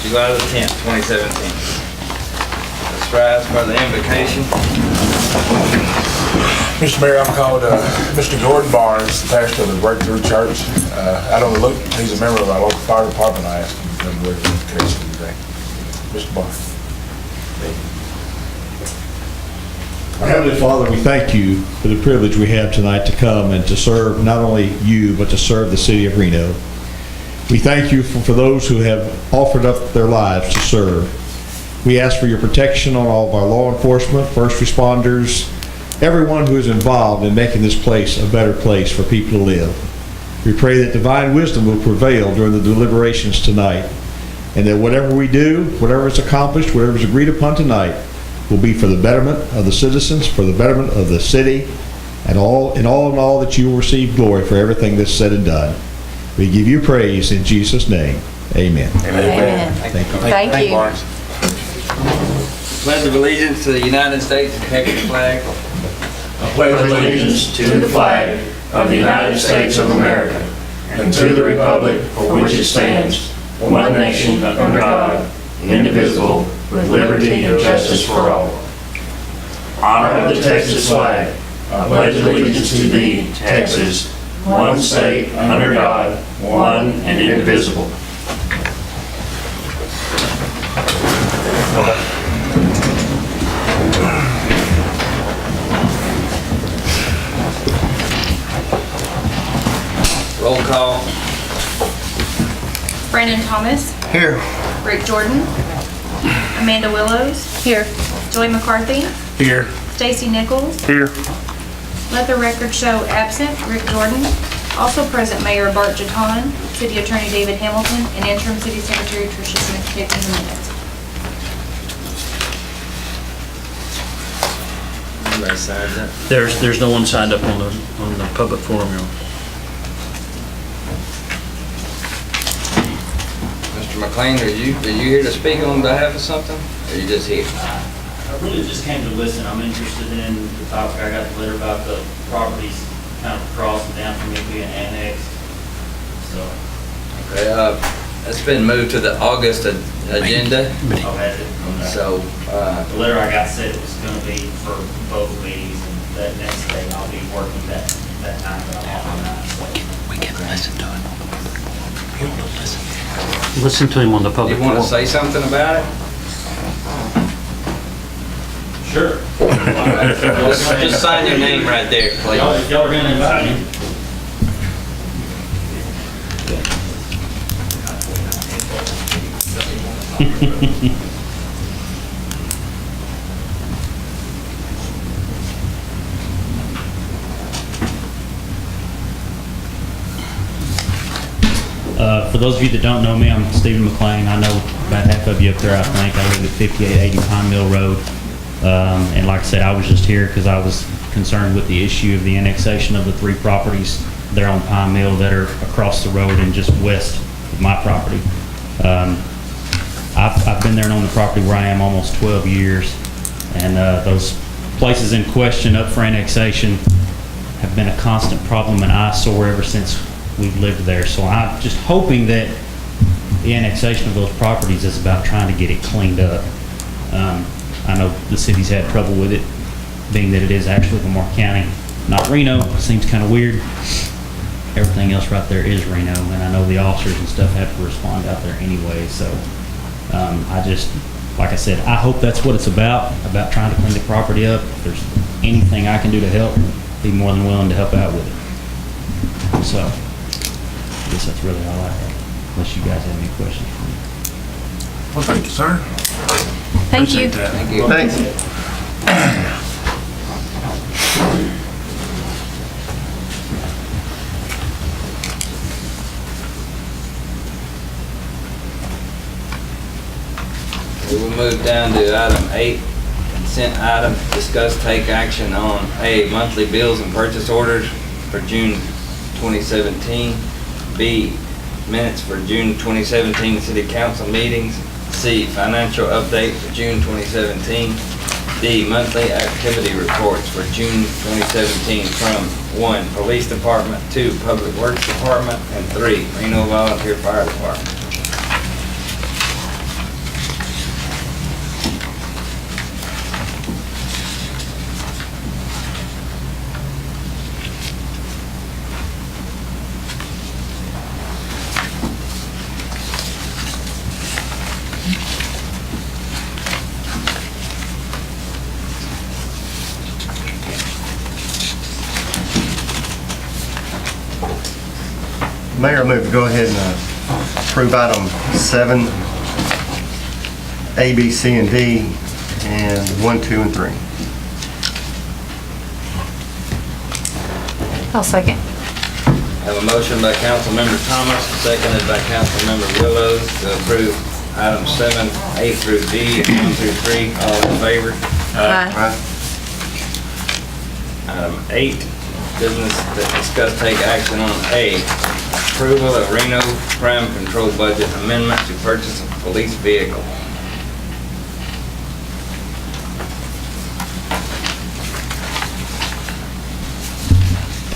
July the 10th, 2017. Let's rise for the invocation. Mr. Mayor, I'm called Mr. Gordon Barnes, the pastor of the Breakthrough Church out on the loop. He's a member of our local fire department. I asked him to come with me today. Mr. Barnes. Our Heavenly Father, we thank you for the privilege we have tonight to come and to serve not only you, but to serve the city of Reno. We thank you for those who have offered up their lives to serve. We ask for your protection on all of our law enforcement, first responders, everyone who is involved in making this place a better place for people to live. We pray that divine wisdom will prevail during the deliberations tonight, and that whatever we do, whatever is accomplished, whatever is agreed upon tonight, will be for the betterment of the citizens, for the betterment of the city, and in all that you will receive glory for everything that's said and done. We give you praise in Jesus' name. Amen. Amen. Thank you. Thank you. Pledge of allegiance to the United States and Texas flag. I pledge allegiance to the flag of the United States of America and to the republic for which it stands, one nation under God, indivisible, with liberty and justice for all. Honor of the Texas flag. I pledge allegiance to thee, Texas, one state under God, one and indivisible. Roll call. Brandon Thomas. Here. Rick Jordan. Amanda Willows. Here. Joy McCarthy. Here. Stacy Nichols. Here. Let the record show absent Rick Jordan. Also present Mayor Bart Jeton, City Attorney David Hamilton, and Interim City Secretary Tricia Smith taking the minutes. Everybody signs up. There's no one signed up on the public forum here. Mr. McLean, are you here to speak on behalf of something? Or are you just here? I really just came to listen. I'm interested in the topic. I got the letter about the properties kind of across and down from me being annexed. So, Okay, it's been moved to the August agenda. I'll have it. Okay. So, The letter I got said it was going to be for both meetings, and that next day I'll be working that night, but I'm off on that. So. We can listen to him. Listen to him on the public you want forum. to say something about it? Sure. Just sign your name right there, please. If y'all are going to invite me. For those of you that don't know me, I'm Stephen McLean. I know about half of you up there, I think. I live at 5880 Pine Mill Road. And like I said, I was just here because I was concerned with the issue of the annexation of the 3 properties there on Pine Mill that are across the road and just west of my property. I've been there and owned the property where I am almost 12 years. And those places in question up for annexation have been a constant problem and eyesore ever since we've lived there. So I'm just hoping that the annexation of those properties is about trying to get it cleaned up. I know the city's had trouble with it, being that it is actually Lamar County, not Reno. Seems kind of weird. Everything else right there is Reno, and I know the officers and stuff have to respond out there anyway. So I just, like I said, I hope that's what it's about trying to clean the property up. If there's anything I can do to help, be more than willing to help out with it. So I guess that's really all I have, unless you guys have any questions for me. Well, thank you, sir. Thank you. Thank you. Thanks. We will move down to item 8, consent item, discuss take action on A, monthly bills and purchase orders for June 2017, B, minutes for June 2017 city council meetings, C, financial update for June 2017, D, monthly activity reports for June 2017 from 1, police department, 2, public works department, and 3, Reno volunteer fire department. Mayor, I move to go ahead and approve item 7, A, B, C, and D, and 1, 2, and 3. I'll second. Have a motion by Councilmember Thomas, seconded by Councilmember Willows to approve items 7, A through D, and 1 through 3. All in favor? Aye. Item 8, business to discuss take action on A, approval of Reno Crime Control Budget Amendment to purchase a police vehicle.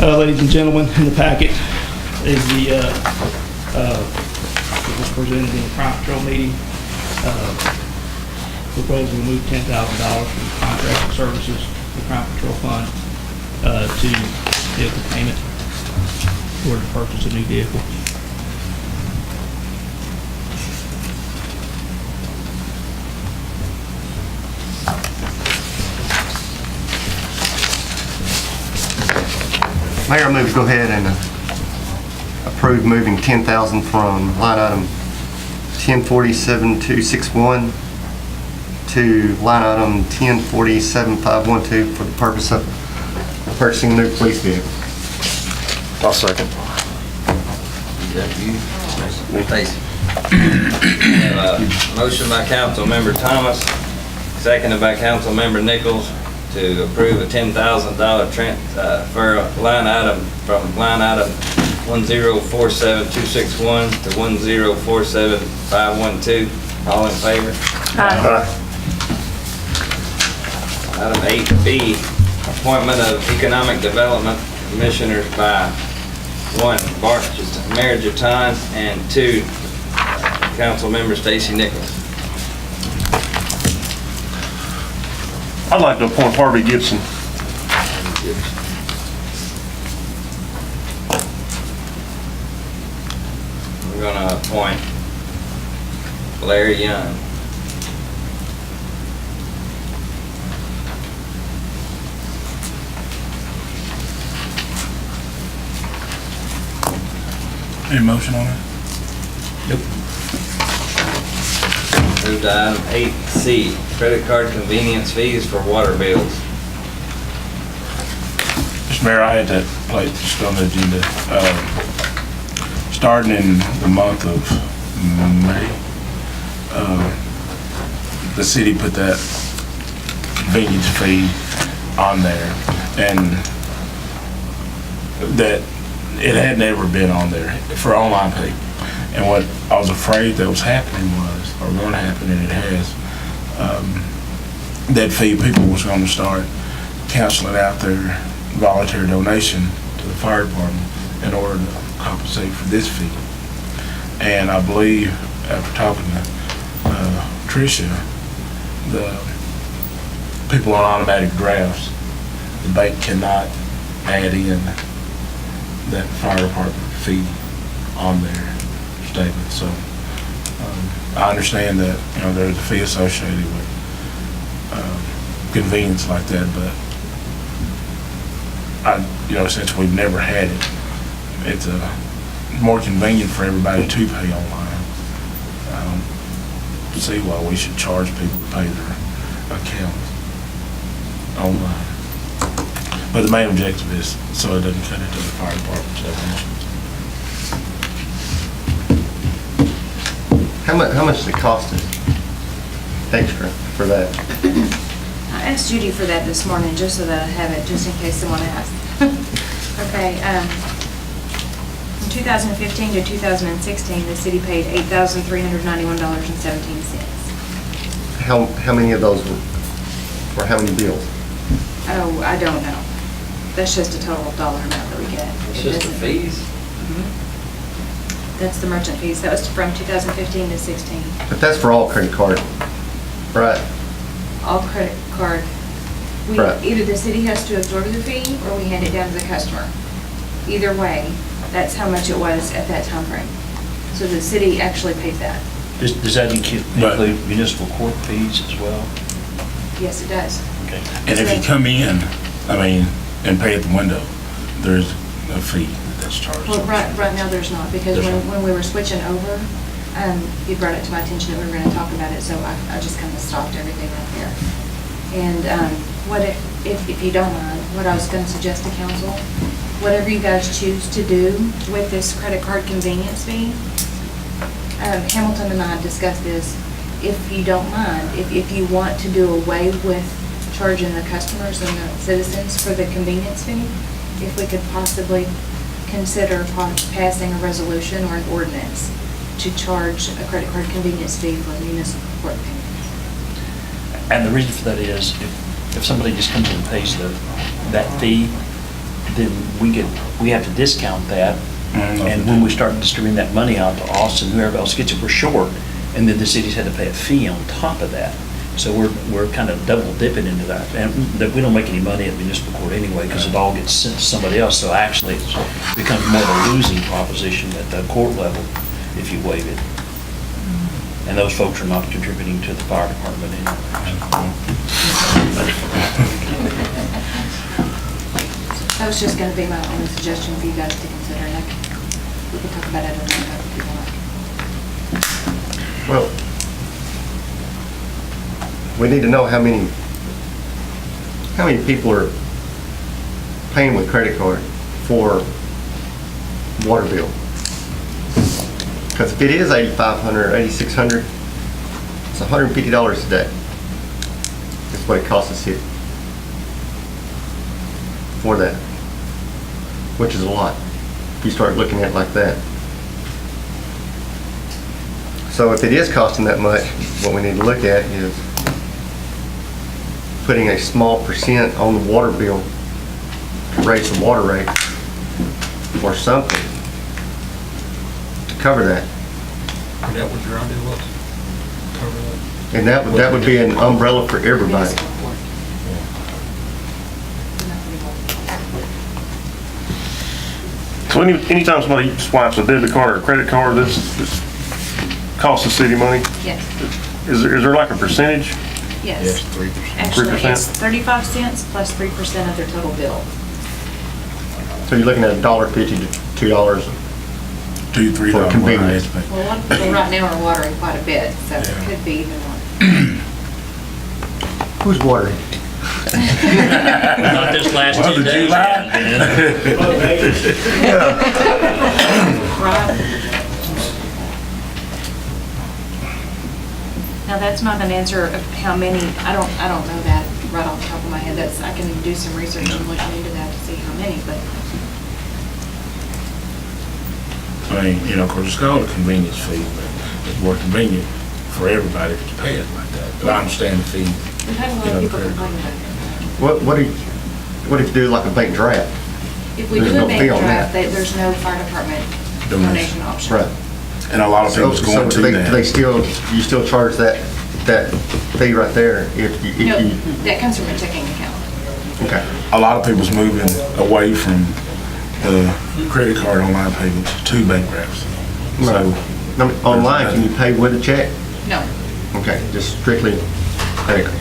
Ladies and gentlemen, in the packet is the, it was presented in the crime control meeting. Proposal to move $10,000 from contracted services, the crime control fund, to vehicle payment in order to purchase a new vehicle. Mayor, I move to go ahead and approve moving $10,000 from line item 1047-261 to line item 1047-512 for the purpose of purchasing a new police vehicle. I'll second. Is that you? Stacy. Have a motion by Councilmember Thomas, seconded by Councilmember Nichols to approve a $10,000 transfer line item from line item 1047-261 to 1047-512. All in favor? Aye. Item 8B, appointment of Economic Development Commissioners by 1, Mayor Jeton, and 2, Councilmember Stacy Nichols. I'd like to appoint Harvey Gibson. We're gonna appoint Larry Young. Any motion on it? Move to item 8C, credit card convenience fees for water bills. Mr. Mayor, I had that plate just on the agenda. Starting in the month of May, the city put that convenience fee on there, and that it had never been on there for online pay. And what I was afraid that was happening was, or going to happen, and it has, that fee, people was going to start canceling out their voluntary donation to the fire department in order to compensate for this fee. And I believe, after talking to Tricia, the people on automatic drafts, the bank cannot add in that fire department fee on their statement. So I understand that, you know, there's a fee associated with convenience like that, but since we've never had it, it's more convenient for everybody to pay online. I don't see why we should charge people to pay their account online. But the main objective is so it doesn't cut into the fire department's definitions. How much does it cost us extra for that? I asked Judy for that this morning, just so that I have it, just in case someone asks. Okay, from 2015 to 2016, the city paid $8,391.17. How many of those were, or how many bills? Oh, I don't know. That's just a total dollar amount that we get. It's It just the doesn't- fees? That's the merchant fees. That was from 2015 to 16. But that's for all credit card, right? All credit card. Right. Either the city has to absorb the fee or we hand it down to the customer. Either way, that's how much it was at that time frame. So the city actually paid that. Does that But- include municipal court fees as well? Yes, it does. Okay. And if you come in, and pay at the window, there's a fee that's charged. Well, right now there's not, because There's when we were switching over, you brought it to my attention that we were gonna talk about it, so I just kind of stopped everything right there. And what if you don't mind, what I was gonna suggest to council, whatever you guys choose to do with this credit card convenience fee, Hamilton and I discussed this, if you don't mind, if you want to do away with charging the customers and the citizens for the convenience fee, if we could possibly consider passing a resolution or an ordinance to charge a credit card convenience fee for municipal court payments. And the reason for that is, if somebody just comes in and pays that fee, then we have to discount that. And when we start distributing that money out to us and whoever else gets it, we're short. And then the city's had to pay a fee on top of that. So we're kind of double dipping into that. And that we don't make any money at municipal court anyway, because it all gets sent to somebody else. So actually, it becomes more of a losing proposition at the court level if you waive it. And those folks are not contributing to the fire department anyway. That was just gonna be my only suggestion for you guys to consider, and we can talk about it another time if you want. Well, we need to know how many people are paying with credit card for water bill. Because if it is $8,500, $8,600, it's $150 a day. That's what it costs the city for that, which is a lot if you start looking at it like that. So if it is costing that much, what we need to look at is putting a small percent on the water bill to raise the water rate or something to cover that. Is that what your idea was? Cover that? And that would be an umbrella for everybody. Municipal court. So anytime somebody swipes a debit card or a credit card, this costs the city money? Yes, Is there like a percentage? yes. 3%. Actually, 3%? it's 35 cents plus 3% of their total bill. So you're looking at $1.50 to $2. $2, $3 For convenience. estimate. Well, a lot of people right now are watering quite a bit, so it could be even more. Who's watering? Not this last 2 days. Right. Now, that's not an answer of how many, I don't know that right off the top of my head. I can do some research and look into that to see how many, but Of course, it's called a convenience fee, but it's more convenient for everybody if you pay it like that. But I understand the fee. we've had a lot of people complain about that. What if you do like a bank draft? If we There's do no a fee bank on draft, that. there's no fire department Donation. donation option. Right. And a lot of So people's going to do they that. you still charge that fee right there if you, No, that comes from a checking account. okay. A lot of people's moving away from the credit card online payments to bank drafts. So, Now, online, can you pay with a check? No, Okay, just strictly credit card.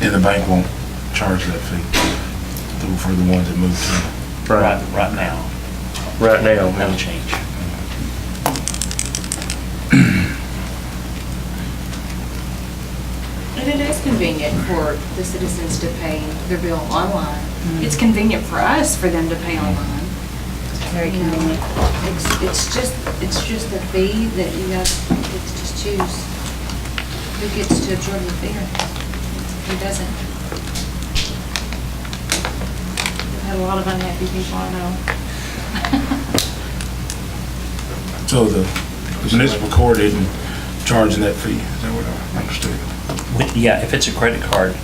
and the bank won't charge that fee for the ones that move to. Right now, Right now. that'll change. and it is convenient for the citizens to pay their bill online. It's convenient for us for them to pay online. Very convenient. It's just a fee that you guys get to just choose who gets to absorb the fee or who doesn't. We've had a lot of unhappy people, I know. So the municipal court isn't charging that fee, is that what I understood? Yeah, if it's a credit card,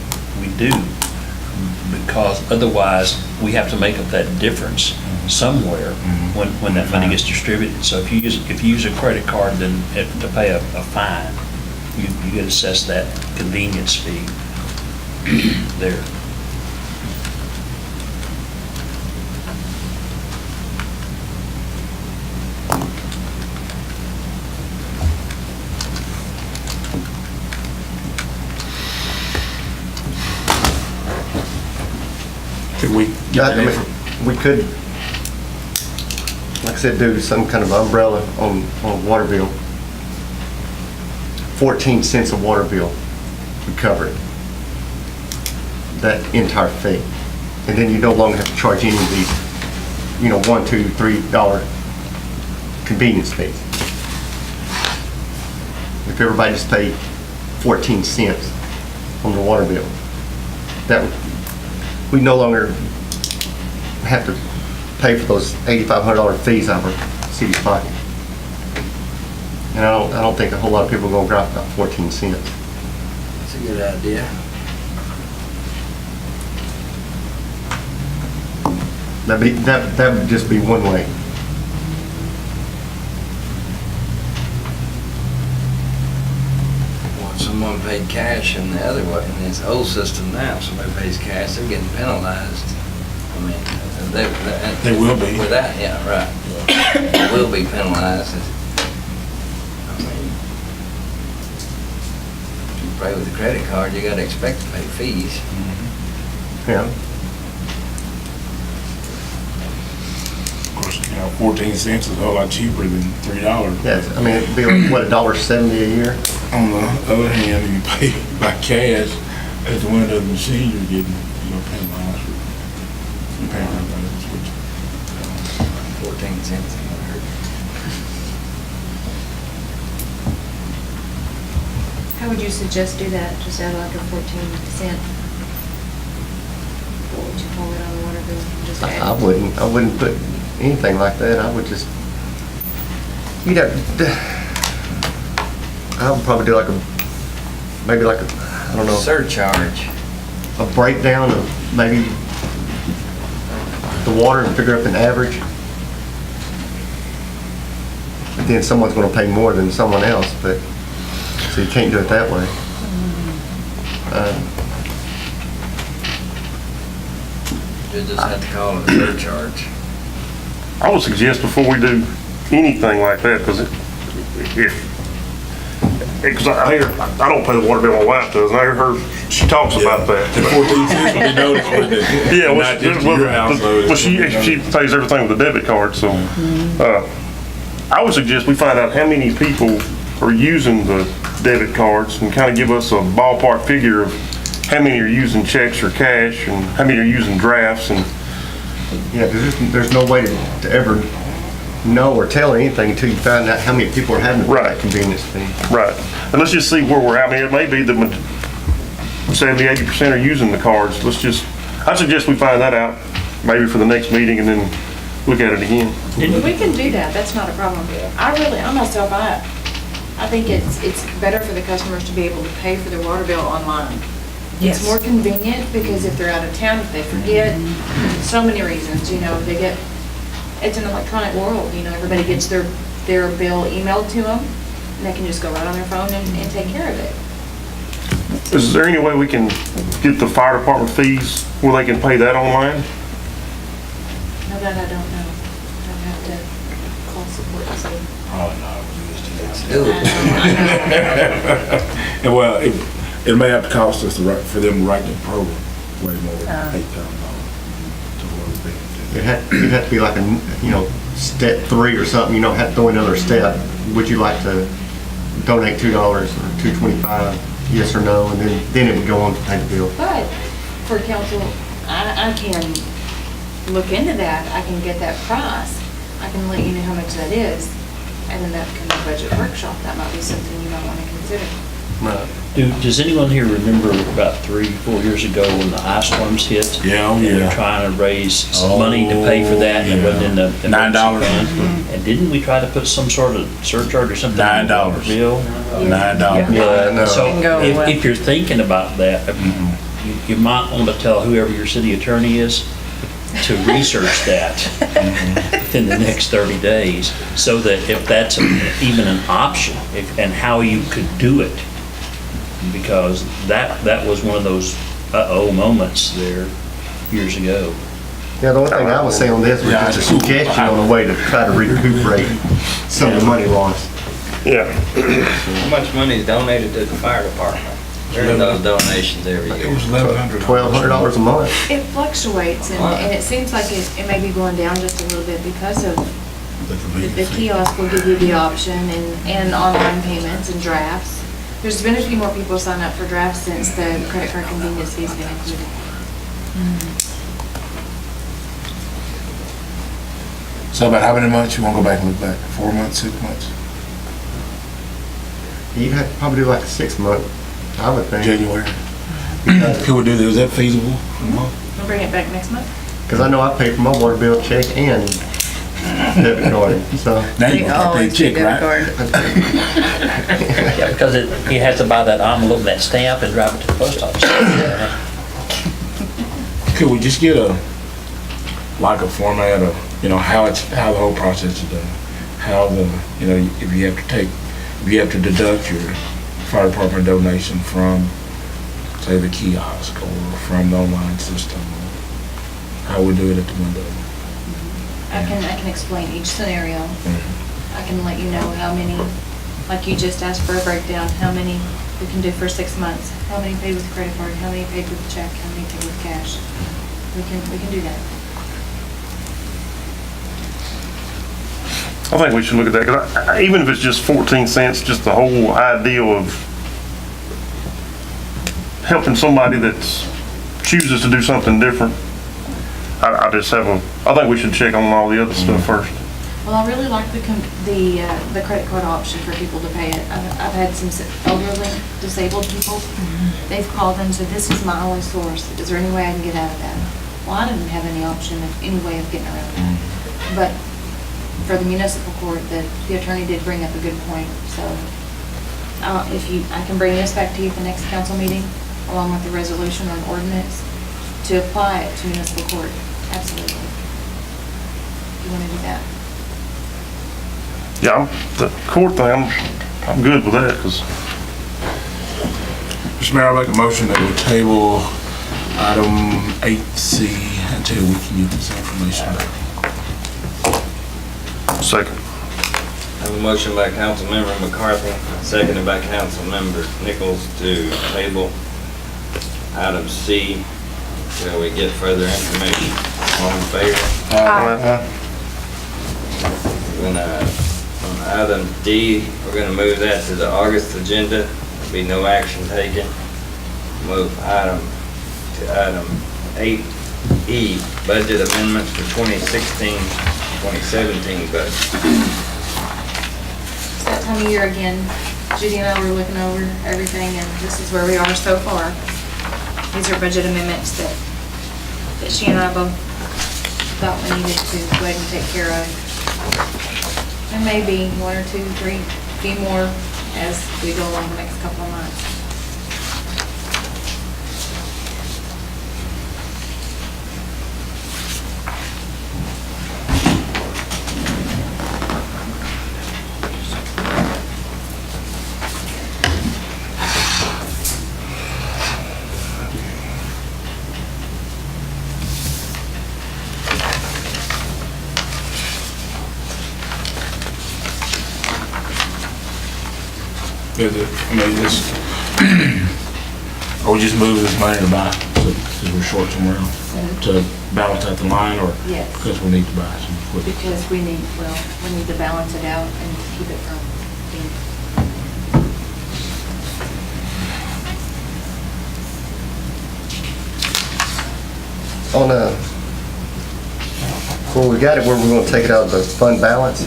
we do, because otherwise, we have to make up that difference somewhere when that money gets distributed. So if you use a credit card, then to pay a fine, you get assessed that convenience fee there. Could we get I that mean, we could, like I said, do some kind of umbrella on water bill. 14 cents a water bill would cover it. That entire fee. And then you no longer have to charge any of these, $1, $2, $3 convenience fees. If everybody just paid 14 cents on the water bill, that would, we no longer have to pay for those $8,500 fees out of our city's pocket. And I don't think a whole lot of people are gonna drop about 14 cents. That's a good idea. That would just be one way. Well, someone paid cash in the other way, in this old system now, if somebody pays cash, they're getting penalized. I mean, They will be. With that, yeah, right. They will be penalized. I mean, if you pay with a credit card, you gotta expect to pay fees. Yeah. Of course, 14 cents is a whole lot cheaper than $3. Yes, I mean, it'd be like, what, $1.70 a year? On the other hand, if you pay by cash at the window of the machine, you're getting, penalized for paying by that. 14 cents ain't gonna hurt. How would you suggest do that? Just add like a 14 cent? What would you call it on the water bill? Just add- I wouldn't put anything like that. I would just, I would probably do maybe like a, I don't know, Surcharge. a breakdown of maybe the water and figure up an average. But then someone's gonna pay more than someone else, so you can't do it that way. You just have to call it a surcharge. I would suggest before we do anything like that, because I don't pay the water bill, my wife does, and I hear her, she talks about that. The 14 cents will be noticed with it. Yeah, Not just to your household. well, she pays everything with a debit card, so, I would suggest we find out how many people are using the debit cards and kind of give us a ballpark figure of how many are using checks or cash and how many are using drafts and. Yeah, there's no way to ever know or tell anything until you find out how many people are having Right. that convenience fee. Right. And let's just see where we're at. I mean, it may be that 70-80% are using the cards. I suggest we find that out maybe for the next meeting and then look at it again. We can do that, that's not a problem. I myself, I think it's better for the customers to be able to pay for their water bill online. It's more convenient because if they're out of town, if they forget, so many reasons, it's an electronic world, everybody gets their bill emailed to them, and they can just go right on their phone and take care of it. Is there any way we can get the fire department fees where they can pay that online? No, that I don't know. I'd have to call support and see. Probably not. I know. Well, it may have to cost us for them to write the program way more than $8,000 to what it's being. It'd have to be like step 3 or something, have to throw another step. Would you like to donate $2 or $2.25, yes or no, and then it would go on to pay the bill. But for council, I can look into that, I can get that price, I can let you know how much that is, and then that can be a budget workshop, that might be something you might want to consider. Right. Does anyone here remember about 3-4 years ago when the ice storms hit? Yeah, oh, And they're yeah. trying to raise money to pay for that, and it wasn't in the emergency $9. fund? And didn't we try to put some sort of surcharge or something? on the $9. Bill? $9. Yeah, so Can go away. if you're thinking about that, you might want to tell whoever your city attorney is to research that within the next 30 days, so that if that's even an option, and how you could do it. Because that was one of those uh-oh moments there years ago. Yeah, the only thing I would say on this was just a suggestion on a way to try to recuperate some of the money lost. Yeah. How much money is donated to the fire department? During those donations every It year. was $1,100. $1,200 a month. It fluctuates, and it seems like it may be going down just a little bit because of the kiosk will give you the option and online payments and drafts. There's been a few more people sign up for drafts since the credit card convenience fee's been included. So about how many months you want to go back and look back? 4 months, 6 months? You'd have to probably do like a 6-month, I would think. January? Could we do that? Is that feasible? We'll bring it back next month. Because I know I pay for my water bill, check, and debit card, so. Now you want to pay check, right? Yeah, because he has to buy that envelope, that stamp, and drive it to the post office. Could we just get a format of, how the whole process is done? How if you have to deduct your fire department donation from, say, the kiosk or from the online system, or how we do it at the window. I can explain each scenario. I can let you know how many, like you just asked for a breakdown, how many we can do for 6 months, how many paid with credit card, how many paid with check, how many paid with cash. We can do that. I think we should look at that, because even if it's just 14 cents, just the whole idea of helping somebody that chooses to do something different, I think we should check on all the other stuff first. Well, I really like the credit card option for people to pay it. I've had some elderly, disabled people. They've called and said, this is my only source. Is there any way I can get out of that? Well, I didn't have any option of any way of getting around that. But for the municipal court, the attorney did bring up a good point. So I can bring this back to you at the next council meeting, along with the resolution or an ordinance, to apply it to municipal court. Absolutely. You want to do that? Yeah, the court thing, I'm good with that, because Mr. Mayor, I'll make a motion that we table item 8C until we can get this information back. second. I have a motion by Councilmember McCarthy, seconded by Councilmember Nichols to table item C till we get further information. All in favor? On item D, we're gonna move that to the August agenda. There'll be no action taken. Move item 8E, budget amendments for 2016-2017 budget. It's that time of year again. Judy and I were looking over everything, and this is where we are so far. These are budget amendments that she and I both thought we needed to go ahead and take care of. There may be 1 or 2, 3, few more as we go along the next couple of months. Are we just moving this money to buy, because we're short somewhere else, to balance out the line, or Yes. because we need to buy some equipment? Because we need to balance it out and keep it from being. Well, we got it where we're gonna take it out of the fund balance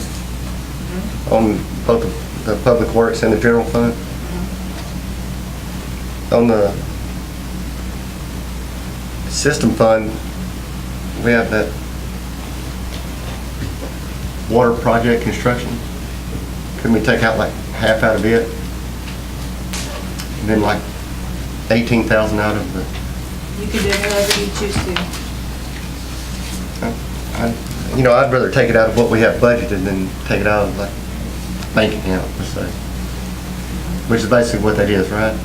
on both the public works and the general fund. On the system fund, we have that water project construction. Couldn't we take out like half out of it? And then like 18,000 out of the, You can do it however you choose to. I'd rather take it out of what we have budgeted than take it out of like bank account, let's say. Which is basically what that is, right?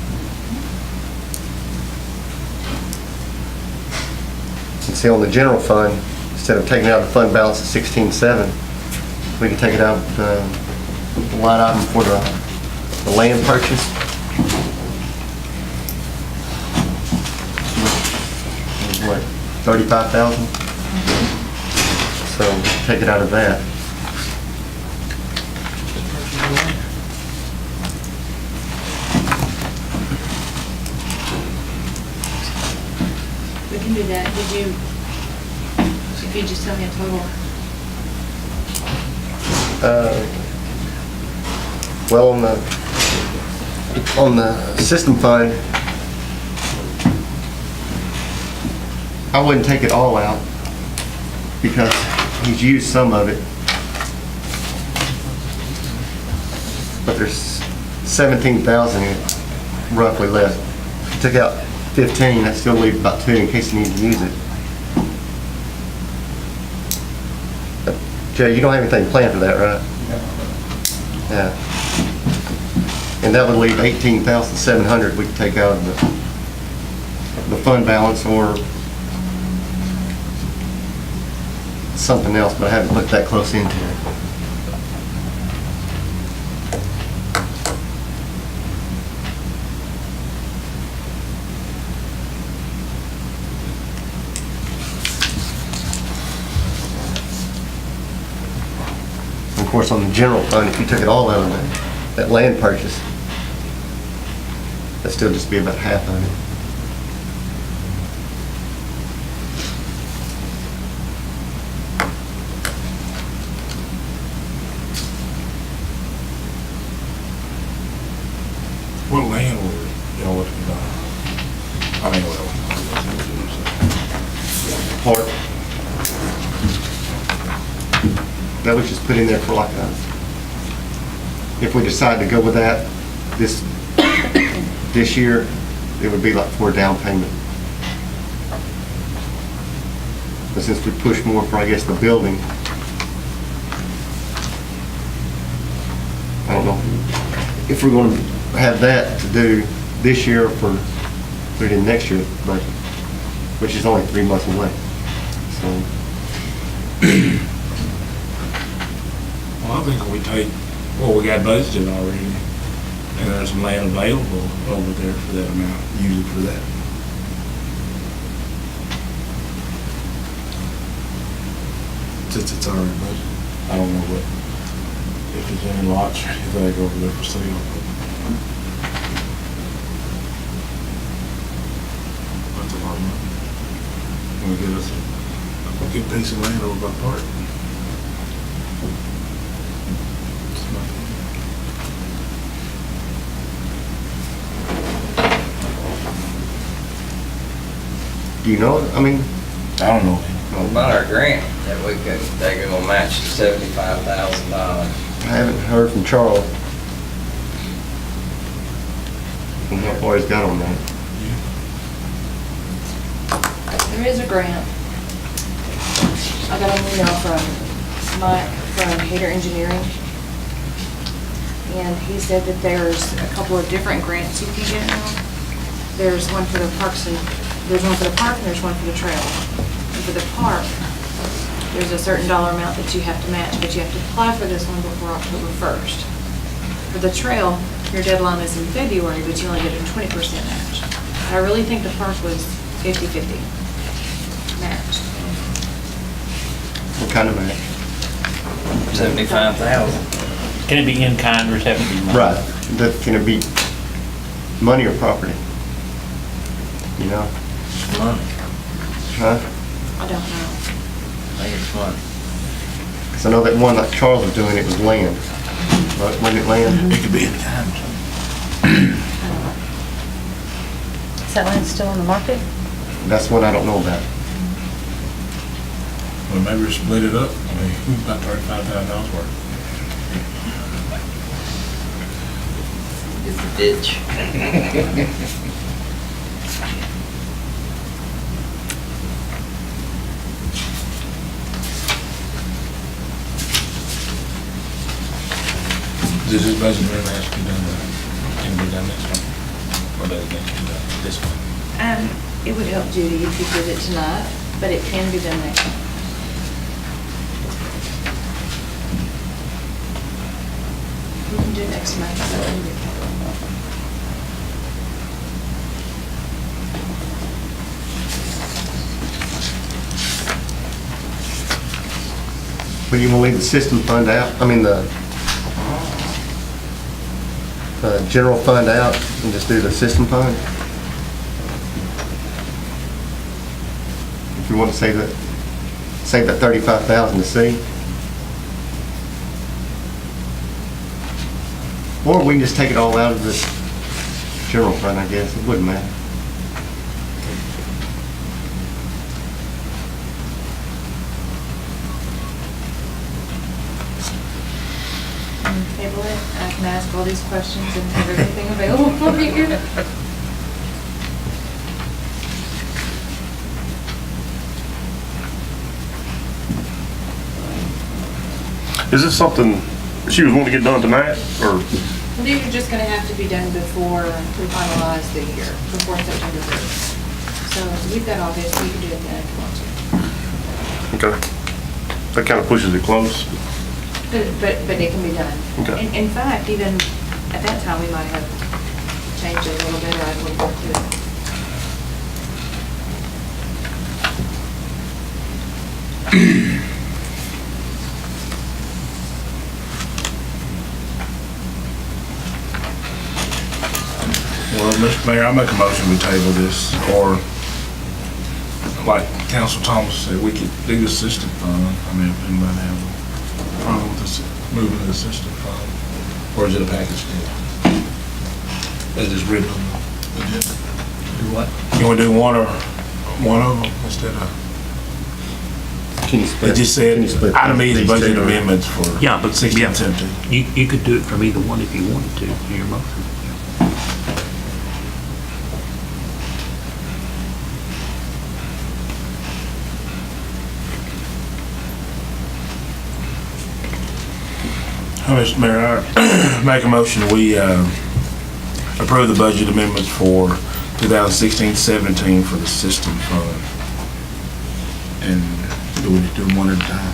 And see, on the general fund, instead of taking it out of the fund balance of 16.7, we can take it out of the line item for the land purchase. what, 35,000? So take it out of that. We can do that. Did you, if you just tell me a total? Well, on the system fund, I wouldn't take it all out because he's used some of it. But there's 17,000 in it, roughly left. If you took out 15, that still leaves about 2 in case you need to use it. Jay, you don't have anything planned for that, right? Yeah. And that would leave 18,700 we could take out of the fund balance or something else, but I haven't looked that close into it. Of course, on the general fund, if you took it all out of that land purchase, that'd still just be about half of it. What land were y'all looking to buy? I mean, Part. That was just put in there for like a, if we decide to go with that this year, it would be like for a down payment. But since we push more for, I guess, the building, I don't know if we're going to have that to do this year or for put it in next year, but which is only 3 months away. So. well, I think if we take what we got budgeted already, and there's some land available over there for that amount, use it for that. Since it's already budgeted, I don't know what, if there's any lots or anything over there for sale. That's a lot of money. We'll get us a good piece of land over by park. Do you know? I mean, I don't know. About our grant that we could, they're gonna match $75,000. I haven't heard from Charles. And how far he's got on that. There is a grant. I got an email from Mike from Hater Engineering. And he said that there's a couple of different grants you can get now. There's one for the parks and, there's one for the park and there's one for the trail. And for the park, there's a certain dollar amount that you have to match, but you have to apply for this one before October 1st. For the trail, your deadline is in February, but you only get a 20% match. I really think the park was 50-50 match. What kind of match? 75,000. Can it be in kind or does it have to be money? Right. Can it be money or property? You know? Money. Huh? I don't know. I think it's money. Because I know that one like Charles was doing, it was land. Right? Wasn't it land? It could be any time. Is that land still on the market? That's one I don't know about. Well, maybe we split it up. I mean, about $35,000 worth. It's a ditch. Does this budget really have to be done, can be done next month? Or does it need to be done this month? It would help Judy if you did it tonight, but it can be done next month. We can do it next month. So that can be covered. But you want to leave the system fund out, I mean, the general fund out and just do the system fund? If you want to save that 35,000 to see. Or we can just take it all out of the general fund, I guess, it wouldn't matter. Table it, I can ask all these questions and have everything available for you. Is this something she was wanting to get done tonight, or? These are just gonna have to be done before we finalize the year, before September 1st. So we've got all this, we can do it then if you want to. Okay. That kind of pushes it close. But it can be done. Okay. In fact, even at that time, we might have changed it a little bit or added a little more to it. Well, Mr. Mayor, I make a motion we table this, or like Council Thomas said, we could do the system fund. I mean, if anybody have a problem with this, moving to the system fund, or is it a package deal? Is this written on the agenda? Do what? Can we do one of them instead of? Can you split? It just said, Can you split item E is these budget two? amendments for Yeah, but 16, yeah. 17. You could do it from either one if you wanted to, in your motion. Mr. Mayor, I make a motion, we approve the budget amendments for 2016-17 for the system fund. And do we do them one at a time?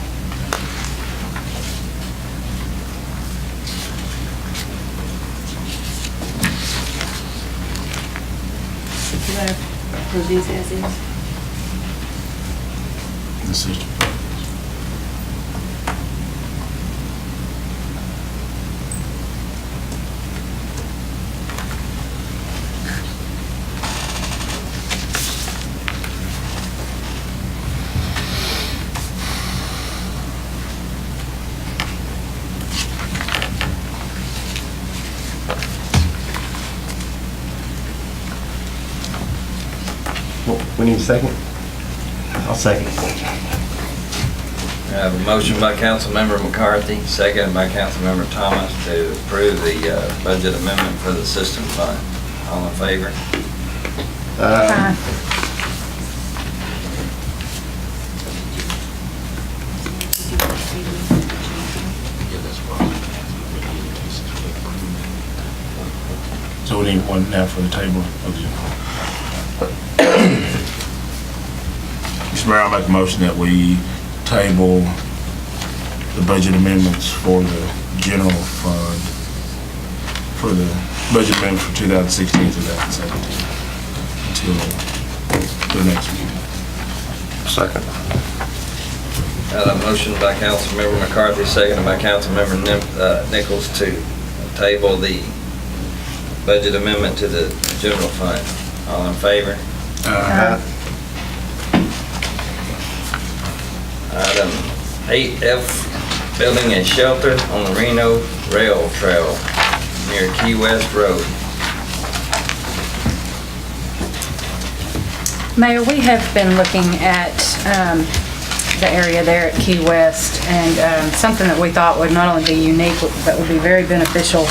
You want to approve these as is? The system fund. We need a second? I'll second. I have a motion by Councilmember McCarthy, seconded by Councilmember Thomas to approve the budget amendment for the system fund. All in favor? So we need one now for the table. Mr. Mayor, I'll make a motion that we table the budget amendments for the general fund, for the budget amendment for 2016-2017 until the next meeting. Second. Got a motion by Councilmember McCarthy, seconded by Councilmember Nichols to table the budget amendment to the general fund. All in favor? Item 8F, building a shelter on the Reno Rail Trail near Key West Road. Mayor, we have been looking at the area there at Key West, and something that we thought would not only be unique, but would be very beneficial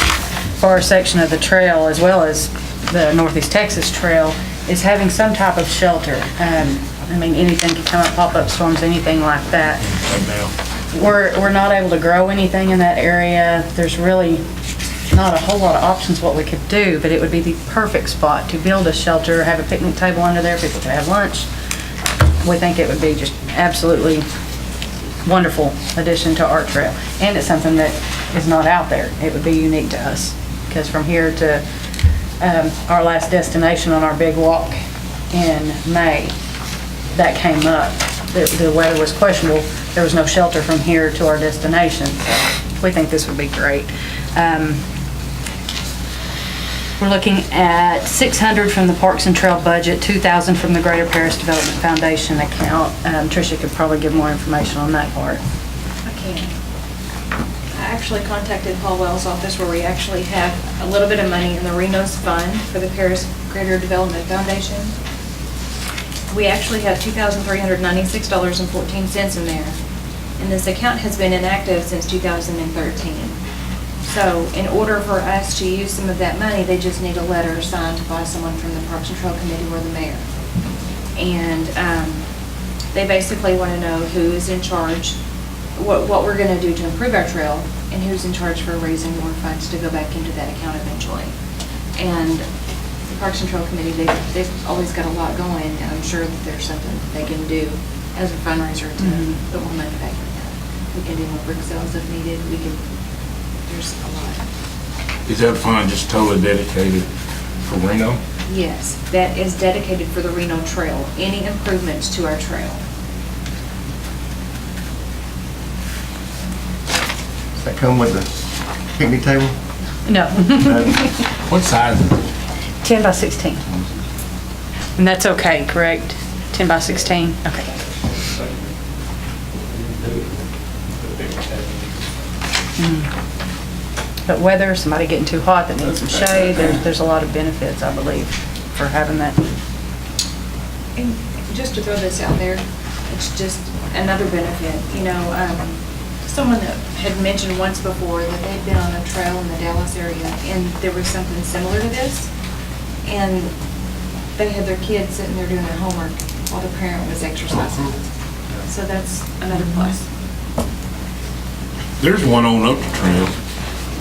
for our section of the trail, as well as the Northeast Texas Trail, is having some type of shelter. I mean, anything can come up, pop-up storms, anything like that. We're not able to grow anything in that area. There's really not a whole lot of options what we could do, but it would be the perfect spot to build a shelter, have a picnic table under there, people could have lunch. We think it would be just absolutely wonderful addition to our trail. And it's something that is not out there. It would be unique to us, because from here to our last destination on our big walk in May, that came up, the weather was questionable, there was no shelter from here to our destination. So we think this would be great. We're looking at $600 from the Parks and Trail budget, $2,000 from the Greater Paris Development Foundation account. Tricia could probably give more information on that part. I can. I actually contacted Paul Wells' office where we actually have a little bit of money in the Reno's fund for the Paris Greater Development Foundation. We actually have $2,396.14 in there. And this account has been inactive since 2013. So in order for us to use some of that money, they just need a letter signed by someone from the Parks and Trail Committee or the mayor. And they basically want to know who is in charge, what we're going to do to improve our trail, and who's in charge for raising more funds to go back into that account eventually. And the Parks and Trail Committee, they've always got a lot going, and I'm sure that there's something that they can do as a fundraiser to put more money back in that. We can do more brick sales if needed. There's a lot. Is that fund just totally dedicated for Reno? Yes, that is dedicated for the Reno Trail. Any improvements to our trail. Does that come with the picnic table? No. What size is it? 10 by 16. And that's okay, correct? 10 by 16? Okay. But weather, somebody getting too hot that needs some shade, there's a lot of benefits, I believe, for having that. And just to throw this out there, it's just another benefit. You know, someone that had mentioned once before that they'd been on a trail in the Dallas area and there was something similar to this. And they had their kids sitting there doing their homework while the parent was exercising. So that's another plus. There's one on up the trail,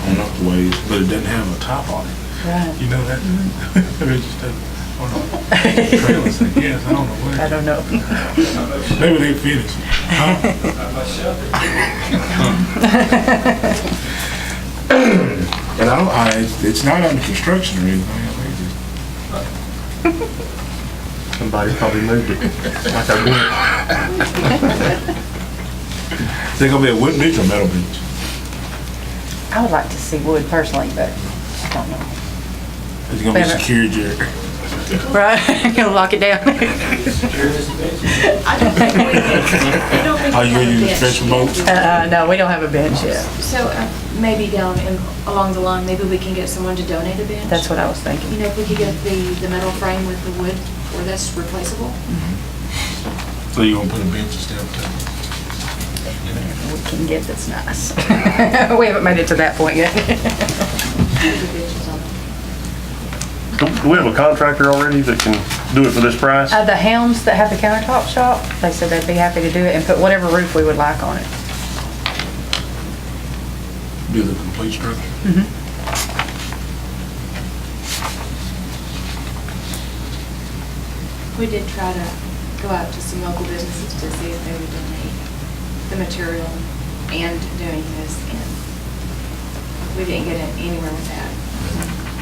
on up the ways, but it doesn't have a top on it. Right. You know that? It just doesn't, I don't know. Trail is, I guess, I don't know where. I don't know. Maybe they finished. Huh? And it's not under construction or anything. Somebody probably moved it like I would. Is it gonna be a wood beach or metal beach? I would like to see wood personally, but I don't know. It's gonna be secured, Jerry. Right, gonna lock it down. I don't think we Are you have a ready to bench stretch the yet. boat? No, we don't have a bench yet. So maybe along the line, maybe we can get someone to donate a bench. That's what I was thinking. You know, if we could get the metal frame with the wood, or that's replaceable. So you gonna put a bench instead of We can get that's nice. We haven't made it to that point yet. Do we have a contractor already that can do it for this price? The Helms that have the countertop shop, they said they'd be happy to do it and put whatever roof we would like on it. do the complete structure? We did try to go out to some local businesses to see if they would donate the material and doing this, and we didn't get anywhere with that.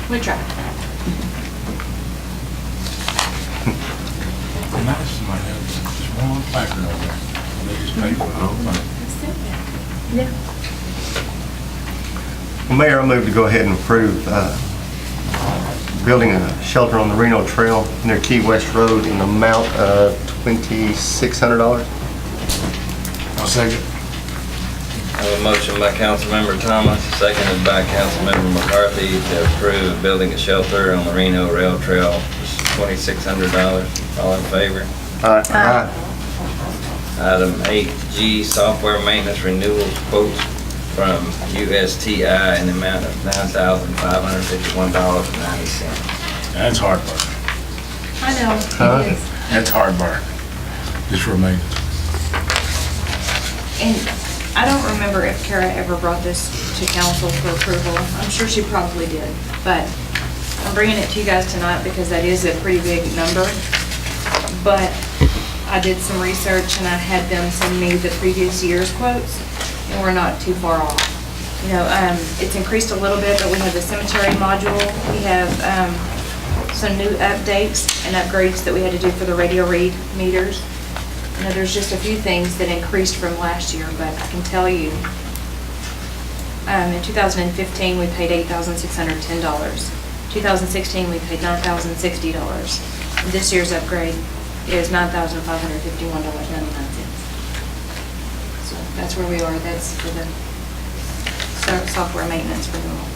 We tried. Nice, somebody have just one little placard over there. And they just pay for the whole thing. Yeah. Well, Mayor, I move to go ahead and approve building a shelter on the Reno Trail near Key West Road in the amount of $2,600. I'll second. I have a motion by Councilmember Thomas, seconded by Councilmember McCarthy to approve building a shelter on the Reno Rail Trail, $2,600. All in favor? Aye. Item 8G, software maintenance renewal quotes from USTI in the amount of $9,551.90. That's hard work. I know, Huh? it is. That's hard work. Just for maintenance. And I don't remember if Kara ever brought this to council for approval. I'm sure she probably did, but I'm bringing it to you guys tonight because that is a pretty big number. But I did some research and I had them send me the previous year's quotes, and we're not too far off. You know, it's increased a little bit, but we have the cemetery module. We have some new updates and upgrades that we had to do for the radio read meters. You know, there's just a few things that increased from last year, but I can tell you, in 2015, we paid $8,610. 2016, we paid $9,060. And this year's upgrade is $9,551.99. So that's where we are. That's for the software maintenance renewal.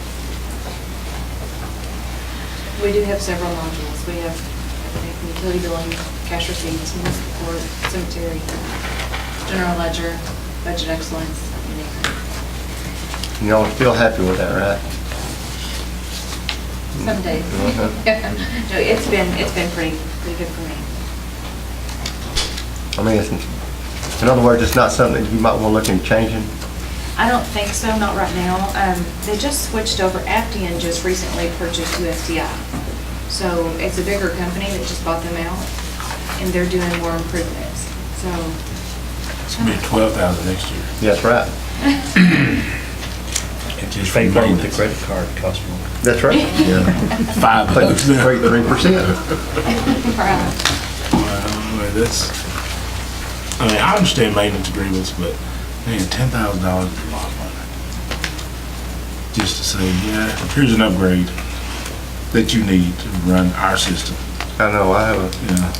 We do have several modules. We have everything from utility billing, cash receipts, municipal court, cemetery, general ledger, budget excellence, anything. Y'all are still happy with that, right? Some days. No, it's been pretty good for me. I mean, it's, in other words, it's not something that you might want to look into changing. I don't think so, not right now. They just switched over. Aptian just recently purchased USDI. So it's a bigger company that just bought them out, and they're doing more improvements. So. It's gonna be 12,000 next year. That's right. And just Pay for it with the maintenance. credit card cost more. That's right. Yeah. $5. 3%. Right. Well, that's, I mean, I understand maintenance agreements, but man, $10,000 is a lot of money. Just to say, yeah, here's an upgrade that you need to run our system, I know, I have you know.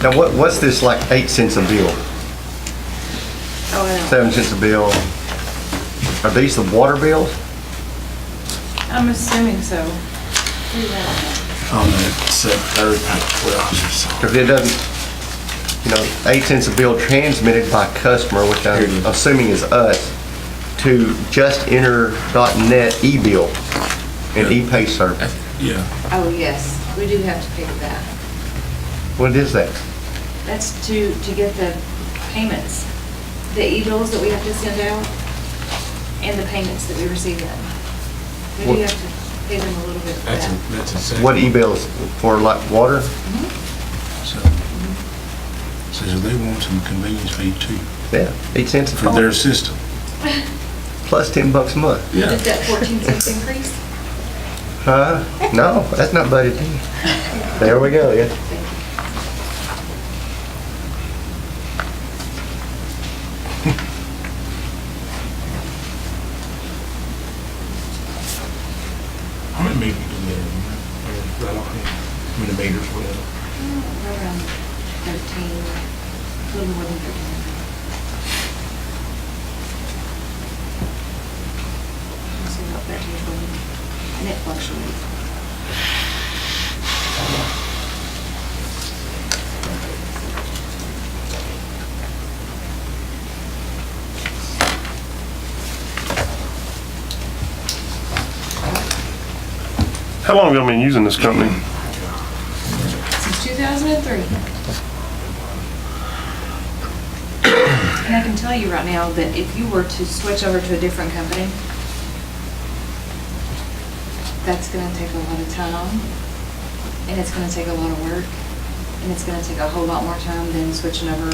Now, what's this, like 8 cents a bill? Oh, I know. 7 cents a bill? Are these the water bills? I'm assuming so. On the third page, well, Because it doesn't, 8 cents a bill transmitted by customer, which I'm assuming is us, to justinter.net e-bill and e-pay service. yeah. Oh, yes, we do have to pay for that. What is that? That's to get the payments, the e-bills that we have to send out, and the payments that we receive in. We do have to pay them a little bit for that. That's a second. What e-bills? For like water? So they want some convenience fee too, Yeah, 8 cents a for phone, their system. plus $10 a month. Yeah. Is that 14 cents increase? No, that's not budgeted in. There we go, yeah. How many meters is there? Right off here. How many meters, whatever. Around 13, a little more than 13. So about 13, 20, and it fluctuates. How long have you been using this company? Since 2003. And I can tell you right now that if you were to switch over to a different company, that's gonna take a lot of time, and it's gonna take a lot of work, and it's gonna take a whole lot more time than switching over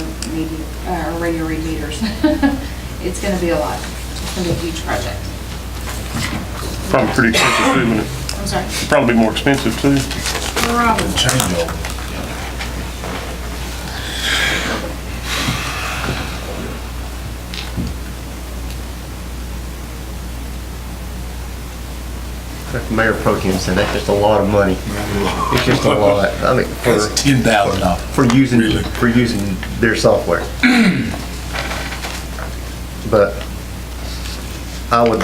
radio read meters. It's gonna be a lot. It's gonna be a huge project. Probably pretty expensive too, wouldn't it? I'm sorry. Probably more expensive too. Probably. Change over. Like Mayor Pro Tem said, that's just a lot of money. It's just a lot. I mean, That's $10,000. for using, Really? for using their software. But I would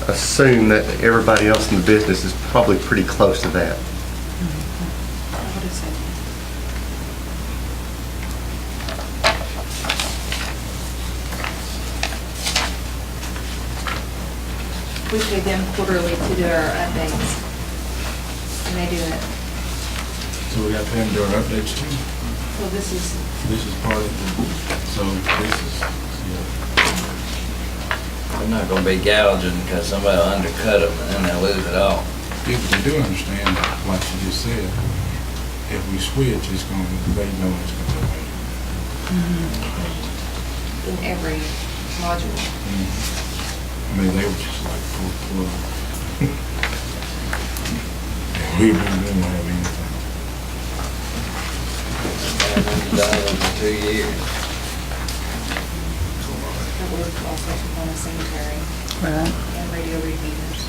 assume that everybody else in the business is probably pretty close to that. I would have said. We pay them quarterly to do our updates. And they do it. So we got to pay them during updates too. Well, this is, This is part of the, so this is, yeah. They're not gonna be gouging because somebody will undercut them and then they'll lose it all. Yeah, but they do understand, like you just said, if we switch, it's going, they know it's going to be. in every module. I mean, they were just like pull the plug. We didn't have anything. for 2 years. That would also on the cemetery Right. and radio repeaters.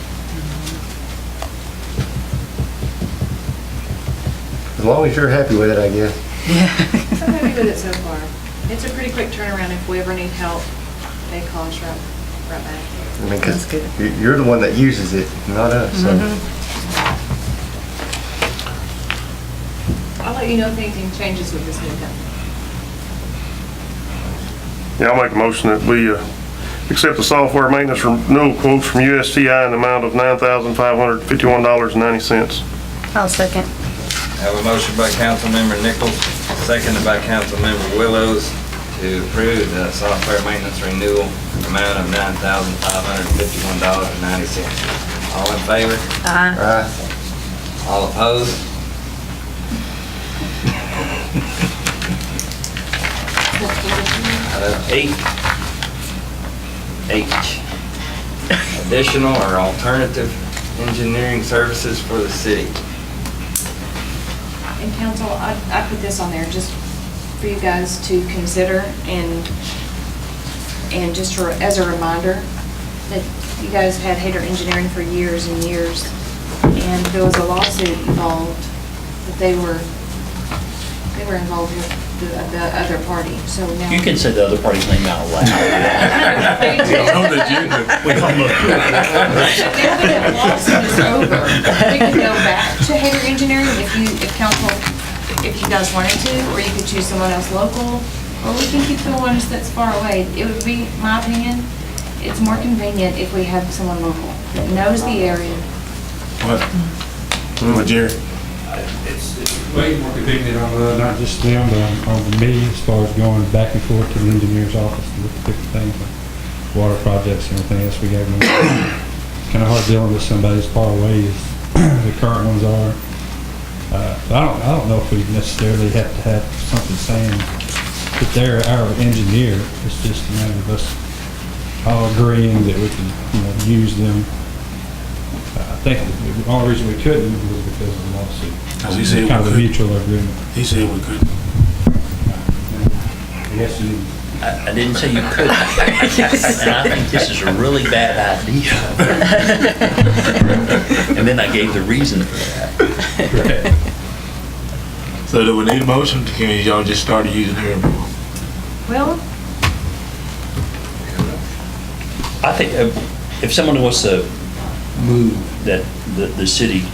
As long as you're happy with it, I guess. I'm happy with it so far. It's a pretty quick turnaround. If we ever need help, they call us right back. I mean, 'cause That's good. you're the one that uses it, not us, so. I'll let you know if anything changes with this new company. Yeah, I'll make a motion that we accept the software maintenance renewal quotes from USTI in the amount of $9,551.90. I'll second. Have a motion by Councilmember Nichols, seconded by Councilmember Willows to approve the software maintenance renewal in the amount of $9,551.90. All in favor? Aye. All opposed? Item 8H, additional or alternative engineering services for the city. And council, I put this on there just for you guys to consider and just as a reminder that you guys had Hater Engineering for years and years, and there was a lawsuit involved that they were involved with the other party, so now. You can say the other party's name out loud. We almost. Now that lawsuit is over, we can go back to Hager Engineering if you guys wanted to, or you could choose someone else local, or we can keep the ones that's far away. It would be, my opinion, it's more convenient if we have someone local that knows the area. What, Jerry? It's way more convenient on not just them, but on me as far as going back and forth to the engineer's office to look at different things, like water projects and everything else we got going on. Kind of hard dealing with somebody as far away as the current ones are. I don't know if we necessarily have to have something saying that they're our engineer. It's just a matter of us all agreeing that we can, use them. I think the only reason we couldn't was because of the lawsuit. Because he said we Kind of a could. mutual agreement. He said we couldn't. Yes, you. I didn't say you couldn't. And I think this is a really bad idea. And then I gave the reason for that. So do we need a motion? Can y'all just start using her? Well, I think if someone wants to move that the city,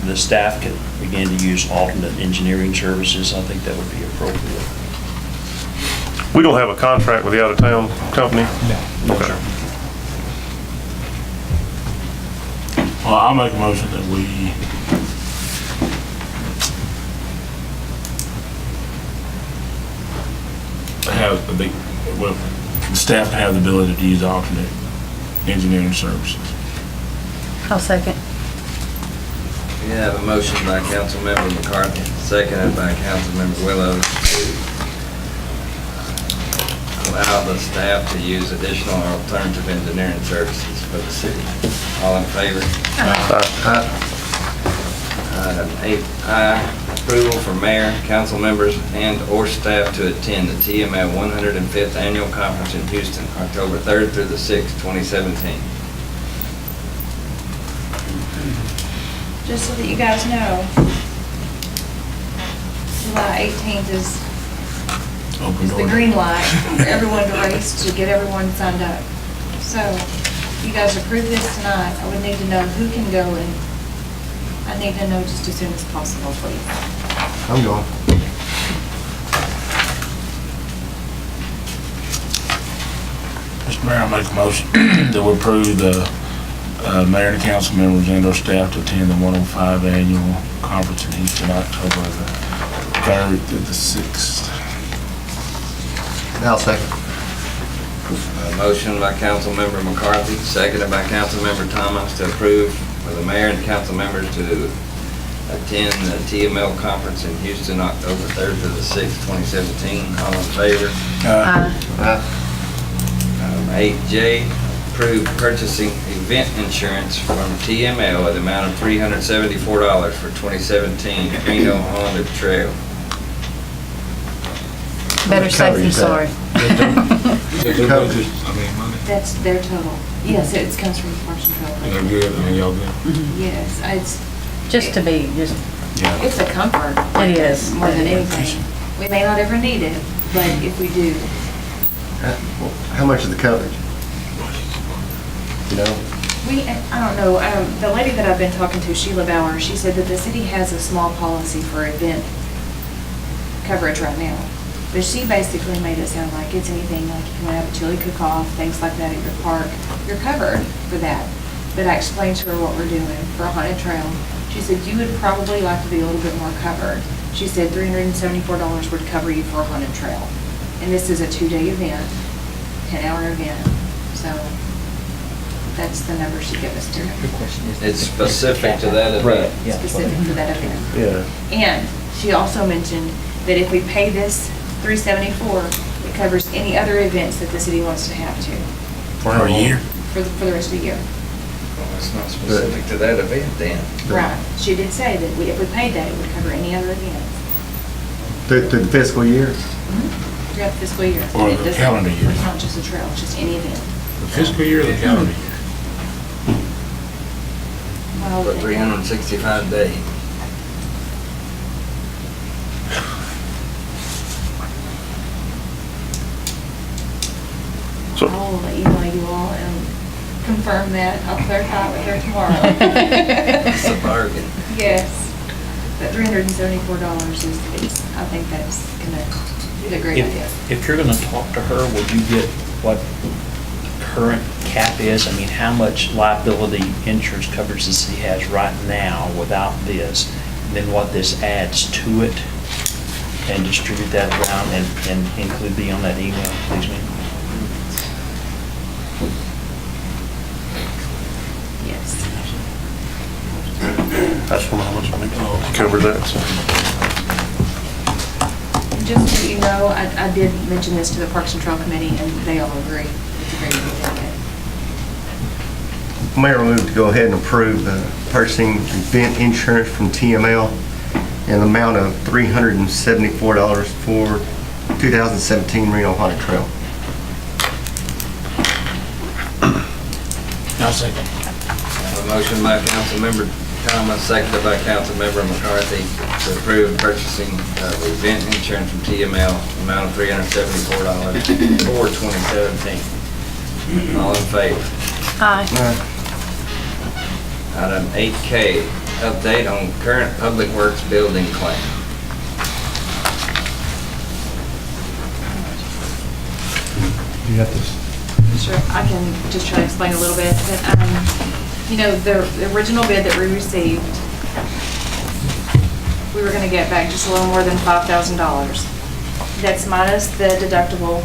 the staff can begin to use alternate engineering services, I think that would be appropriate. We don't have a contract with the out-of-town company? No. Okay. Well, I'll make a motion that we have the staff to have the ability to use alternate engineering services. I'll second. We have a motion by Councilmember McCarthy, seconded by Councilmember Willows to allow the staff to use additional or alternative engineering services for the city. All in favor? Item 8I, approval for mayor, council members, and/or staff to attend the TML 105th Annual Conference in Houston, October 3rd through the 6th, 2017. just so that you guys know, July 18th is the green light for everyone to race to get everyone signed up. So, if you guys approve this tonight, I would need to know who can go, and I need to know just as soon as possible, please. I'm going. Mr. Mayor, I make a motion that we approve the mayor and council members and our staff to attend the 105 annual conference in Houston, October the 3rd through the 6th. I'll second. Motion by Councilmember McCarthy, seconded by Councilmember Thomas to approve for the mayor and council members to attend the TML conference in Houston, October 3rd to the 6th, 2017. All in favor? Item 8J, approve purchasing event insurance from TML at the amount of $374 for 2017 Reno Haunted Trail. Better safe than sorry. That's their total. Yes, it comes from Parks and Trail. They're good, man, y'all good. Yes, Just to be, it's a comfort. It is. More than anything. We may not ever need it, but if we do, How much is the coverage? You know? I don't know, the lady that I've been talking to, Sheila Bauer, she said that the city has a small policy for event coverage right now. But she basically made it sound like it's anything, like if you want to have a chili cook-off, things like that at your park, you're covered for that. But I explained to her what we're doing for a haunted trail. She said, you would probably like to be a little bit more covered. She said $374 would cover you for a haunted trail. And this is a 2-day event, 10-hour event, so that's the number she gave us to. Good question. It's specific to that event. Yeah. Specific for that event. Yeah. And she also mentioned that if we pay this $374, it covers any other events that the city wants to have to, For a year? for the rest of the year. Well, it's not specific to that event then. Right. She did say that if we paid that, it would cover any other event Through the fiscal year? throughout the fiscal year. Or It the doesn't- calendar year. It's not just a trail, it's just any event. The fiscal year or the calendar year? Well, For 365 days. So, I'll email you all and confirm that. I'll clarify with her tomorrow. It's a bargain. Yes, but $374 is, I think that's gonna be a great idea. If you're gonna talk to her, would you get what current cap is? I mean, how much liability insurance coverage the city has right now without this? And then what this adds to it? And distribute that around and include me on that email, please, ma'am? Yes. that's from how much I cover that, so. Just so you know, I did mention this to the Parks and Trail Committee, and they all agree. It's a very good idea. Mayor moved to go ahead and approve the purchasing event insurance from TML in the amount of $374 for 2017 Reno Haunted Trail. I'll second. A motion by Councilmember Thomas, seconded by Councilmember McCarthy to approve purchasing of event insurance from TML, amount of $374 for 2017. All in favor? Aye. Item 8K, update on current public works building claim. You got this? Sure, I can just try to explain a little bit. But, you know, the original bid that we received, we were gonna get back just a little more than $5,000. That's minus the deductible,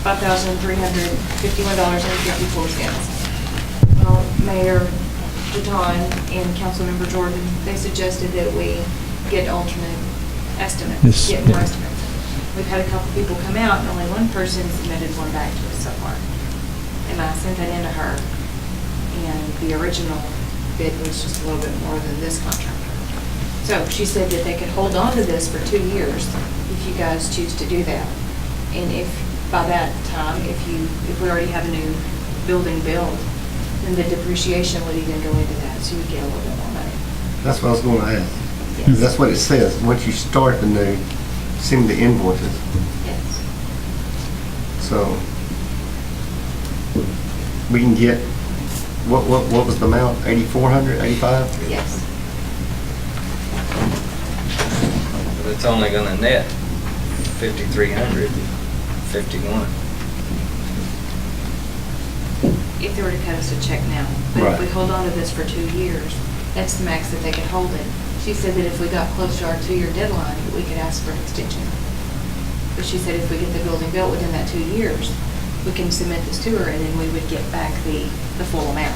$5,351.54. Well, Mayor Jeton and Councilmember Jordan, they suggested that we get alternate estimates, Yes, get more yeah. estimates. We've had a couple people come out, and only one person submitted one back to us so far. And I sent that in to her, and the original bid was just a little bit more than this contractor. So she said that they could hold on to this for 2 years if you guys choose to do that. And if, by that time, if we already have a new building built, then the depreciation would even go into that, so you would get a little bit more money. That's what I was going to ask. Yes. That's what it says. Once you start the new, send the invoices. Yes. So we can get, what was the amount? 8,400, 85? Yes. But it's only gonna net 5,351. If they were to cut us a check now. But if we Right. hold on to this for 2 years, that's the max that they could hold it. She said that if we got close to our 2-year deadline, that we could ask for an extension. But she said if we get the building built within that 2 years, we can submit this to her, and then we would get back the full amount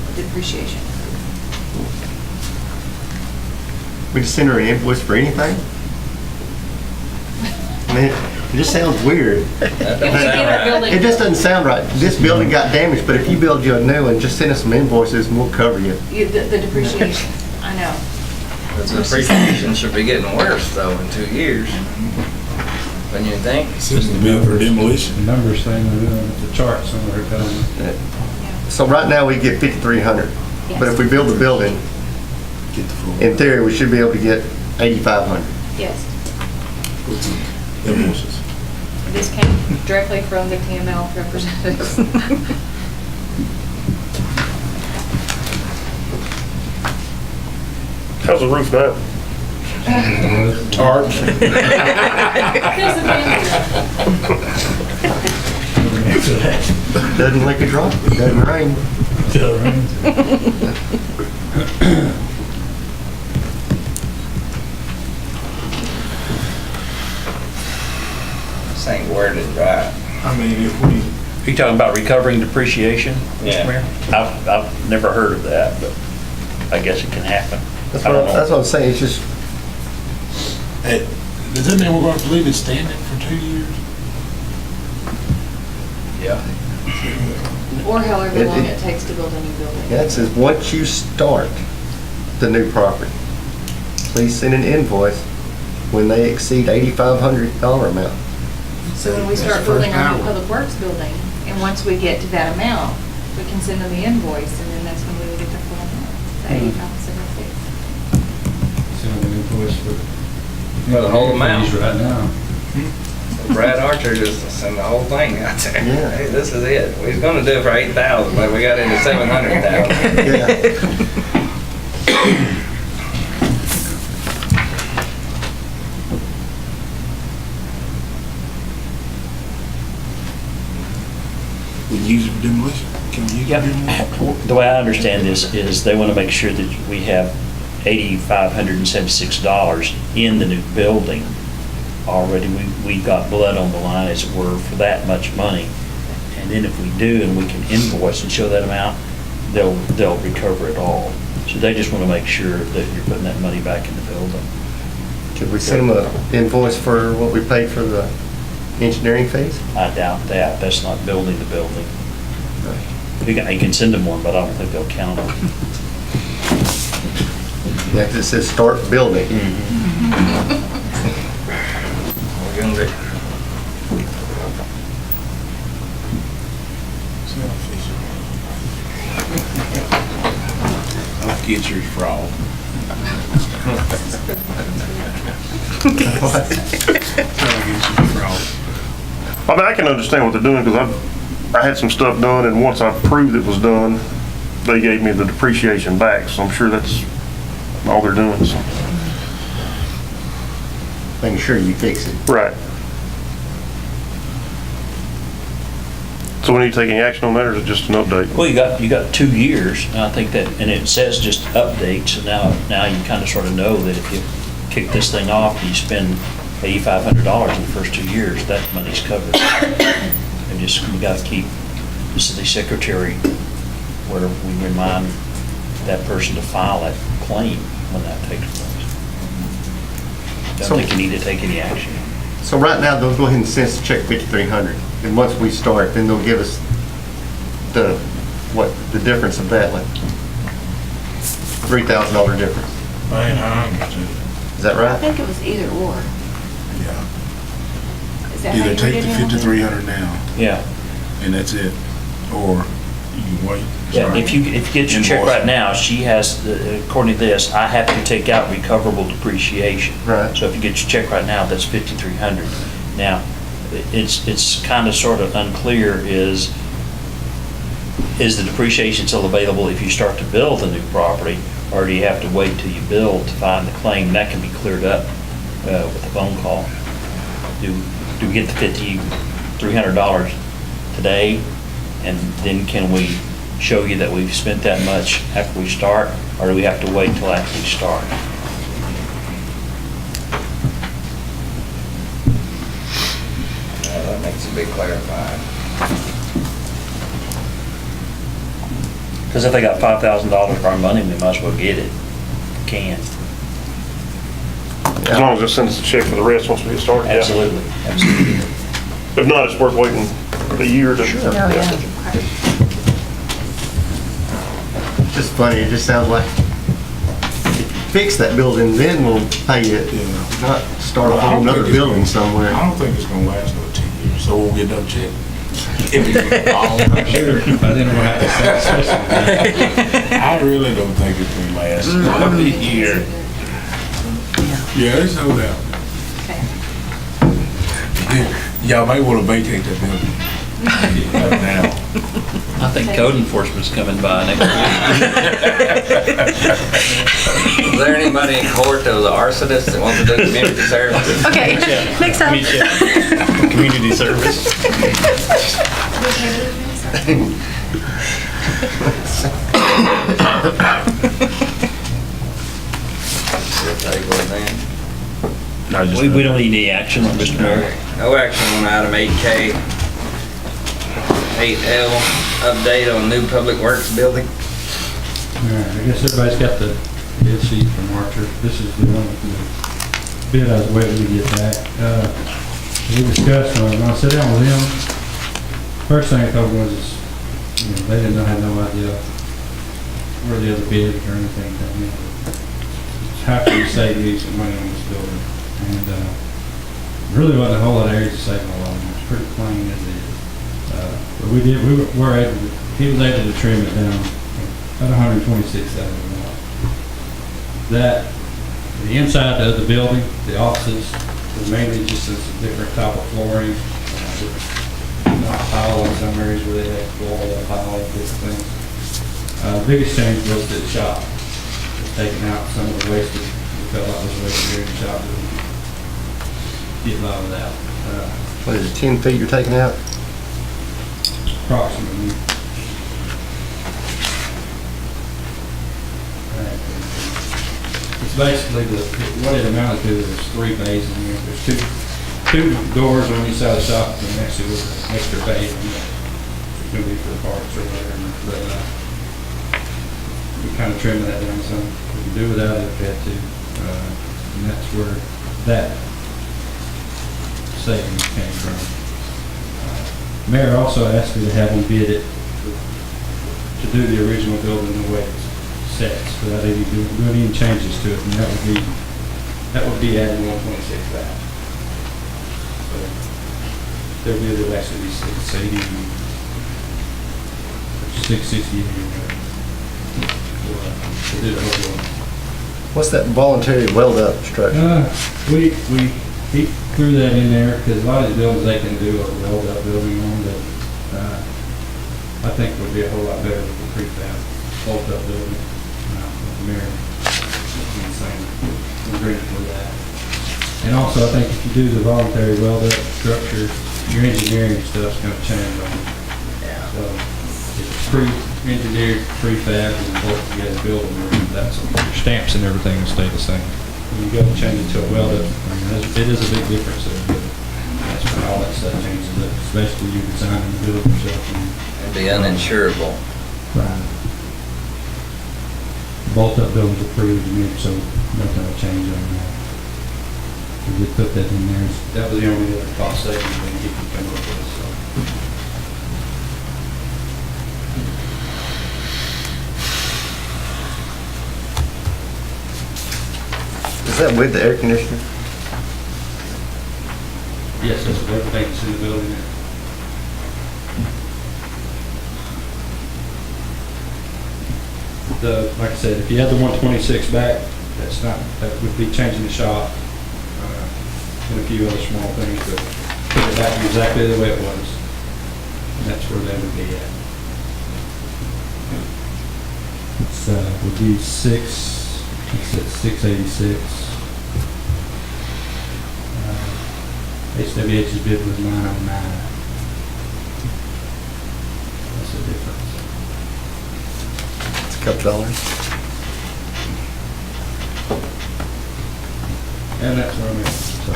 of depreciation. We just send her an invoice for anything? I mean, it just sounds weird. That don't sound right. It just doesn't sound right. This building got damaged, but if you build you a new one, just send us some invoices and we'll cover you. The depreciation, I know. But the depreciation should be getting worse though in 2 years. When you think? Just the bill for demolition. The numbers saying, the chart somewhere telling me. So right now, we get 5,300. But if we build the building, Get the full. in theory, we should be able to get 8,500. Yes. Invoices. This came directly from the TML representatives. How's the roof now? Tarp. Doesn't like a drop, doesn't rain. This ain't worded right. I mean, if we, Are you talking about recovering depreciation, Yeah. Mr. Mayor? I've never heard of that, but I guess it can happen. That's I don't what know. I'm saying, it's just, hey, does that mean we're going to leave it standing for 2 years? Yeah. Or however It- long it- it takes to build a new building. yeah, it says, once you start the new property, please send an invoice when they exceed $8,500 amount. So when we start building our new public works building, and once we get to that amount, we can send them the invoice, and then that's when we will get the full amount, the 8576. Sending an invoice for. For the whole amount. Fees right now. Brad Archer just sent the whole thing out there. Yeah. Hey, this is it. We was gonna do it for 8,000, but we got into 700,000. Yeah. We use it for demolition? Can we use it for demolition? Yep. The way I understand this is they want to make sure that we have $8,576 in the new building already. We got blood on the line, as it were, for that much money. And then if we do, and we can invoice and show that amount, they'll recover it all. So they just want to make sure that you're putting that money back in the building. Could we send them an invoice for what we paid for the engineering fees? I doubt that. That's not building the building. You can send them one, but I don't think they'll count them. Yeah, 'cause it says start building. We're gonna do. I'll get your fraud. I mean, I can understand what they're doing, because I had some stuff done, and once I proved it was done, they gave me the depreciation back, so I'm sure that's all they're doing, so. Making sure you fix it. Right. So we need to take any action on that, or is it just an update? Well, you got 2 years, and I think that, and it says just update, so now you kind of sort of know that if you kick this thing off, and you spend $8,500 in the first 2 years, that money's covered. And just, we got to keep the city secretary, where we remind that person to file that claim when that takes place. Don't think you need to take any action. So right now, they'll go ahead and send us a check 5,300, and once we start, then they'll give us the difference of that, like $3,000 difference. Man, I understood. Is that I right? think it was either or. Yeah. Is that how Either you take read the it, Hamilton? 5,300 now, Yeah. and that's it, or you can wait. Yeah, Sorry. if you get your check right now, she has, according to this, I have to take out recoverable depreciation. Right. So if you get your check right now, that's 5,300. Now, it's kind of sort of unclear is the depreciation still available if you start to build the new property, or do you have to wait till you build to find the claim? That can be cleared up with a phone call. Do we get the $5,300 today, and then can we show you that we've spent that much after we start, or do we have to wait till after we start? That makes it be clarified. Because if they got $5,000 of our money, we might as well get it. Can. As long as they send us a check for the rest once we get started. yeah. Absolutely, absolutely. If not, it's worth waiting a year to. Oh, yeah. Just funny, it just sounds like fix that building, then we'll pay it, Yeah. not start a whole nother building somewhere. I don't think it's gonna last another 10 years, so we'll get done checking. All I'm sure. By then we'll have to set a special meeting. I really don't think it's gonna last another year. Yeah, it's no doubt. Y'all may wanna vacate that building. Now. I think code enforcement's coming by next week. Is there anybody in court that was an arsonist that wants to do community service? Okay, next time. Community service. We don't need any action on Mr. Mayor. No action on item 8K. 8L, update on new public works building. All right, I guess everybody's got the bid sheet from Archer. This is the one with the bid I was waiting to get back. We discussed, when I sat down with them, first thing I told them was, they didn't know, had no idea where the other bids or anything come in. How can you save me some money on this building? And really wasn't a whole lot of areas to save a lot. It's pretty plain as it is. But we were able to, he was able to trim it down about $126,000. That, the inside of the building, the offices, was mainly just a different type of flooring, not tile in some areas where they had floor tile, different things. The biggest change was to the shop. Just taking out some of the wasted, we felt like was wasted here in the shop. Get a lot of that. What is it, 10 feet you're taking out? Approximately. It's basically what it amounted to is 3 bays in here. There's two doors on each side of the shop, and next to it, an extra bay in there. It's gonna be for the parts or whatever, but, we kind of trimmed that down some. We can do without it if we had to, and that's where that savings came from. Mayor also asked me to have him bid it to do the original building the way it's set, without any doing any changes to it, and that would be adding 126 back. So their bid would actually be 660, 660 to do the whole building. What's that voluntary weld up structure? He threw that in there because a lot of the buildings they can do a weld up building on that, I think would be a whole lot better with the prefab bolt up building. Mayor, agreement with that. And also, I think if you do the voluntary weld up structure, your engineering stuff's going to change on it. Yeah. So if it's pre-engineered, prefab, and bolt together building, that's your stamps and everything will stay the same. When you go to change it to a weld up, it is a big difference there. But that's when all that stuff changes up, especially you designing the building yourself. It'd be uninsurable. Right. Bolt-up buildings are pre-engineered, so nothing will change on that. We did put that in there. That was the only other cost savings thing he could come up with, so. Is that with the air conditioner? Yes, that's what everything that's in the building there. Like I said, if you had the 126 back, that would be changing the shop, and a few other small things, but put it back exactly the way it was. And that's where that would be at. It's, would be 686. HWH's bid was 909. That's the difference. Couple dollars. And that's where I'm at. So.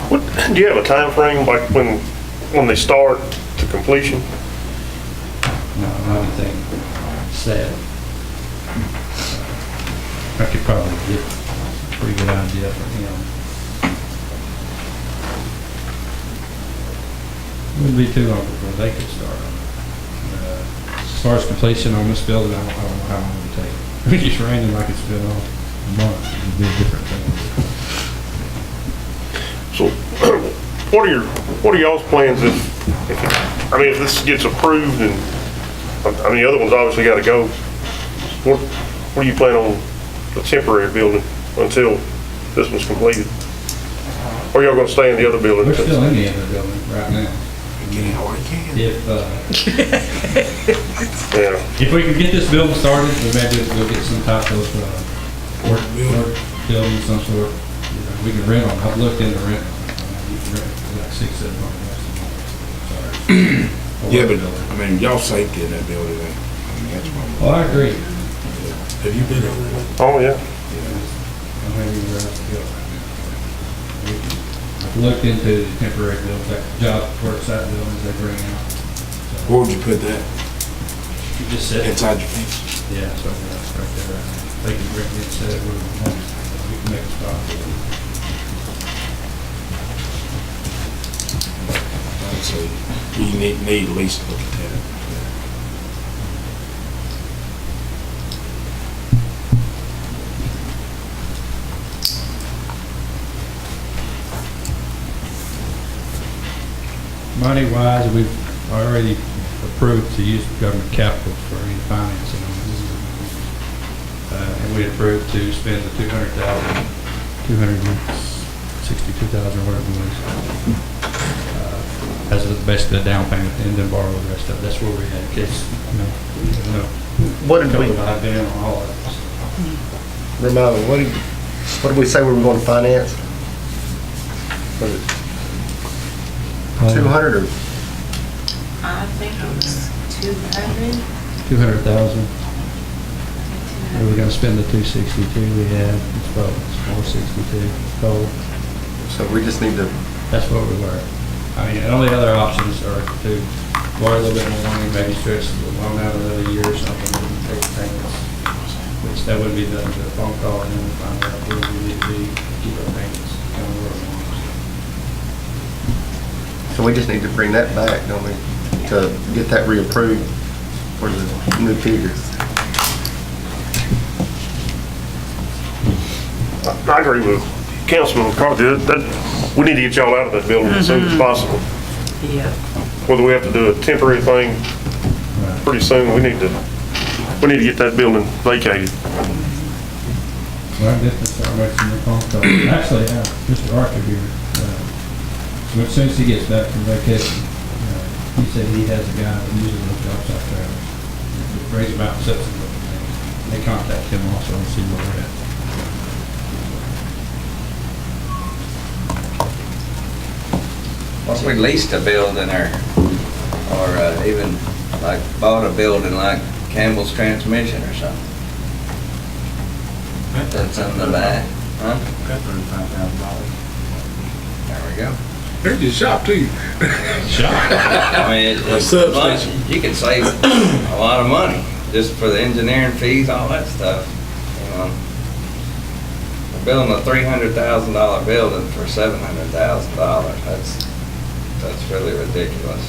What, do you have a time frame, like when they start to completion? No, not anything sad. I could probably get a pretty good idea from him. wouldn't be too long before they could start on it. As far as completion on this building, I don't know how long it would take. If it's raining like it's been all month, it'd be a different thing. So, what are y'all's plans if, if this gets approved and, the other ones obviously gotta go. What do you plan on the temporary building until this one's completed? Or y'all gonna stay in the other building? We're still in the other building right now. If we could get this building started, we maybe we'll get some type of work building of some sort. We can rent them. I've looked into rent. You can rent for like $600-700 a month. Yeah, but, y'all safety in that building, that's my. Well, I agree. Have you been over there? Oh, yeah. I don't have anywhere else to go right now. I've looked into the temporary buildings, like job work site buildings they bring out. Where would you put that? You just said. Inside your fence? Yeah, so that's right there. They can bring it, set it where we want it. We can make a spot for it. I'd say you need at least to look at that. Money-wise, we've already approved to use government capital for any financing on this. And we approved to spend the $262,000, whatever it was, as basically a down payment, and then borrow the rest of it. That's where we had, case, What did we, I've been on all of this. remind me, what did we say we were going to finance? Was it 200 or? I think it was 200. 200,000. We were gonna spend the 262 we had, it's about 462 total. So we just need to, That's what we were. The only other options are to borrow a little bit more money, maybe stretch the loan out another year or something, and take payments. Which that would be done to a phone call, and then we find out where we need to be, keep our payments kind of where we want them. so we just need to bring that back, don't we? To get that reapproved for the new figures. I agree with Councilman McCarthy, that we need to get y'all out of that building as soon as possible. Yeah. Whether we have to do a temporary thing pretty soon, we need to get that building vacated. Well, I did start making some phone calls. Actually, Mr. Archer here, as soon as he gets back from vacation, he said he has a guy that uses those job site trailers. Brings them out and sets them up. They contact him also and see where they're at. What if we leased a building or even like bought a building like Campbell's Transmission or something? That's something to buy, huh? Got $35,000. There we go. There's your shop too. It's you can save a lot of money just for the engineering fees, all that stuff. We're building a $300,000 building for $700,000. That's really ridiculous.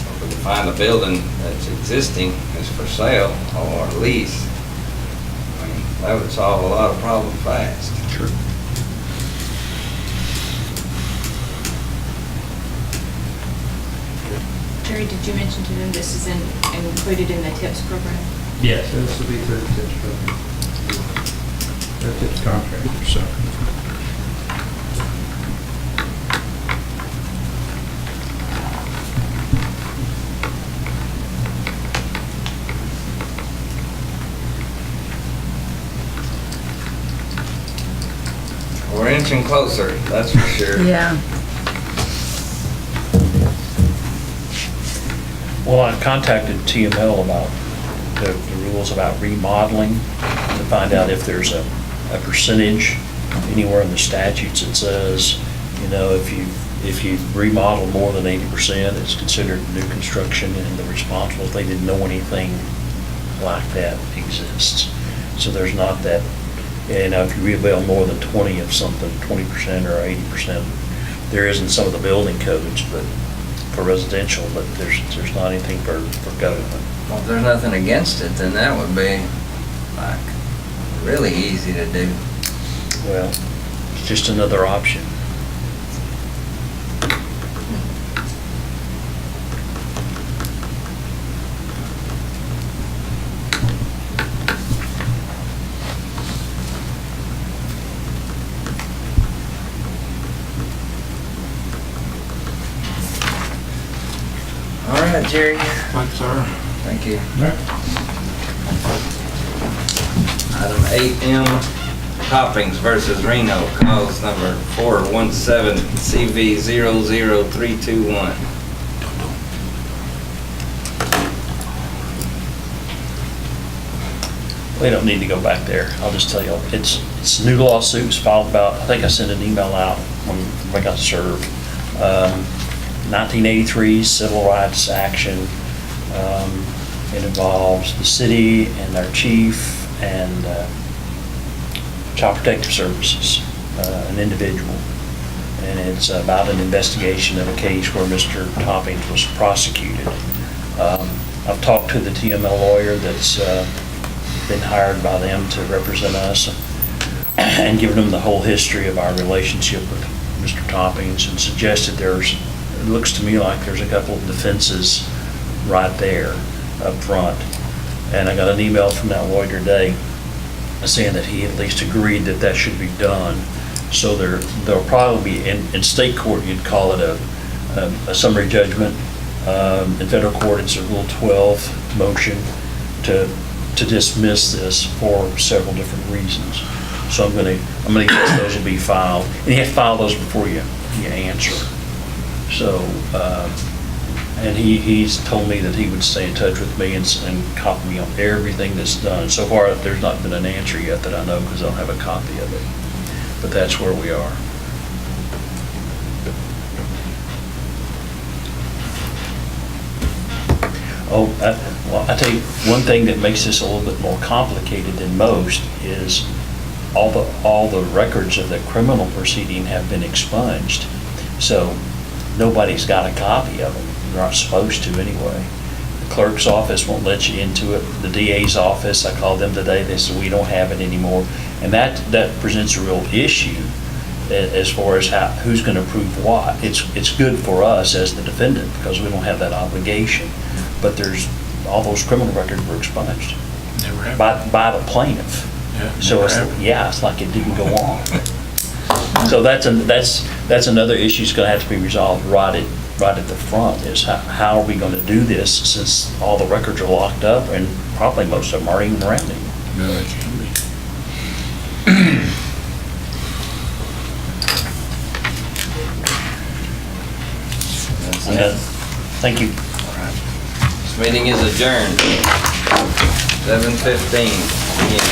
If we can find a building that's existing, is for sale or lease, that would solve a lot of problems fast. True. Terry, did you mention to them this is included in the TIPS program? Yes, this will be through the TIPS program. They're TIPS contractors, so. We're inching closer, that's for sure. Yeah. Well, I contacted TML about the rules about remodeling to find out if there's a percentage anywhere in the statutes that says, if you remodel more than 80%, it's considered new construction and the responsible. They didn't know anything like that exists. So there's not that, if you rebuild more than 20 of something, 20% or 80%, there is in some of the building codes, but for residential, but there's not anything for government. Well, if there's nothing against it, then that would be like really easy to do. Well, it's just another option. All right, Jerry. Thanks, sir. Thank you. Item 8M, Toppings versus Reno, cause number 417 CV 00321. We don't need to go back there. I'll just tell you, it's a new lawsuit. It's filed about, I think I sent an email out when I got served. 1983 civil rights action. It involves the city and their chief and Child Protective Services, an individual. And it's about an investigation of a case where Mr. Toppings was prosecuted. I've talked to the TML lawyer that's been hired by them to represent us and given them the whole history of our relationship with Mr. Toppings and suggested it looks to me like there's a couple of defenses right there up front. And I got an email from that lawyer today saying that he at least agreed that that should be done. So there'll probably be, in state court, you'd call it a summary judgment. In federal court, it's a Rule 12 motion to dismiss this for several different reasons. So I'm gonna guess those will be filed. And you have to file those before you answer. So, and he's told me that he would stay in touch with me and copy me on everything that's done. So far, there's not been an answer yet that I know because I don't have a copy of it. But that's where we are. Oh, well, I tell you, one thing that makes this a little bit more complicated than most is all the records of the criminal proceeding have been expunged. So nobody's got a copy of them. You're not supposed to anyway. The clerk's office won't let you into it. The DA's office, I called them today, they said we don't have it anymore. And that presents a real issue as far as who's going to prove what. It's good for us as the defendant because we don't have that obligation. But all those criminal records were expunged by the plaintiff. Yeah, so it's like it didn't go on. So that's another issue that's going to have to be resolved right at the front is how are we going to do this since all the records are locked up and probably most of them aren't even around anymore. No, it can be. I'm done. Thank you. This meeting is adjourned. 7:15 p.m.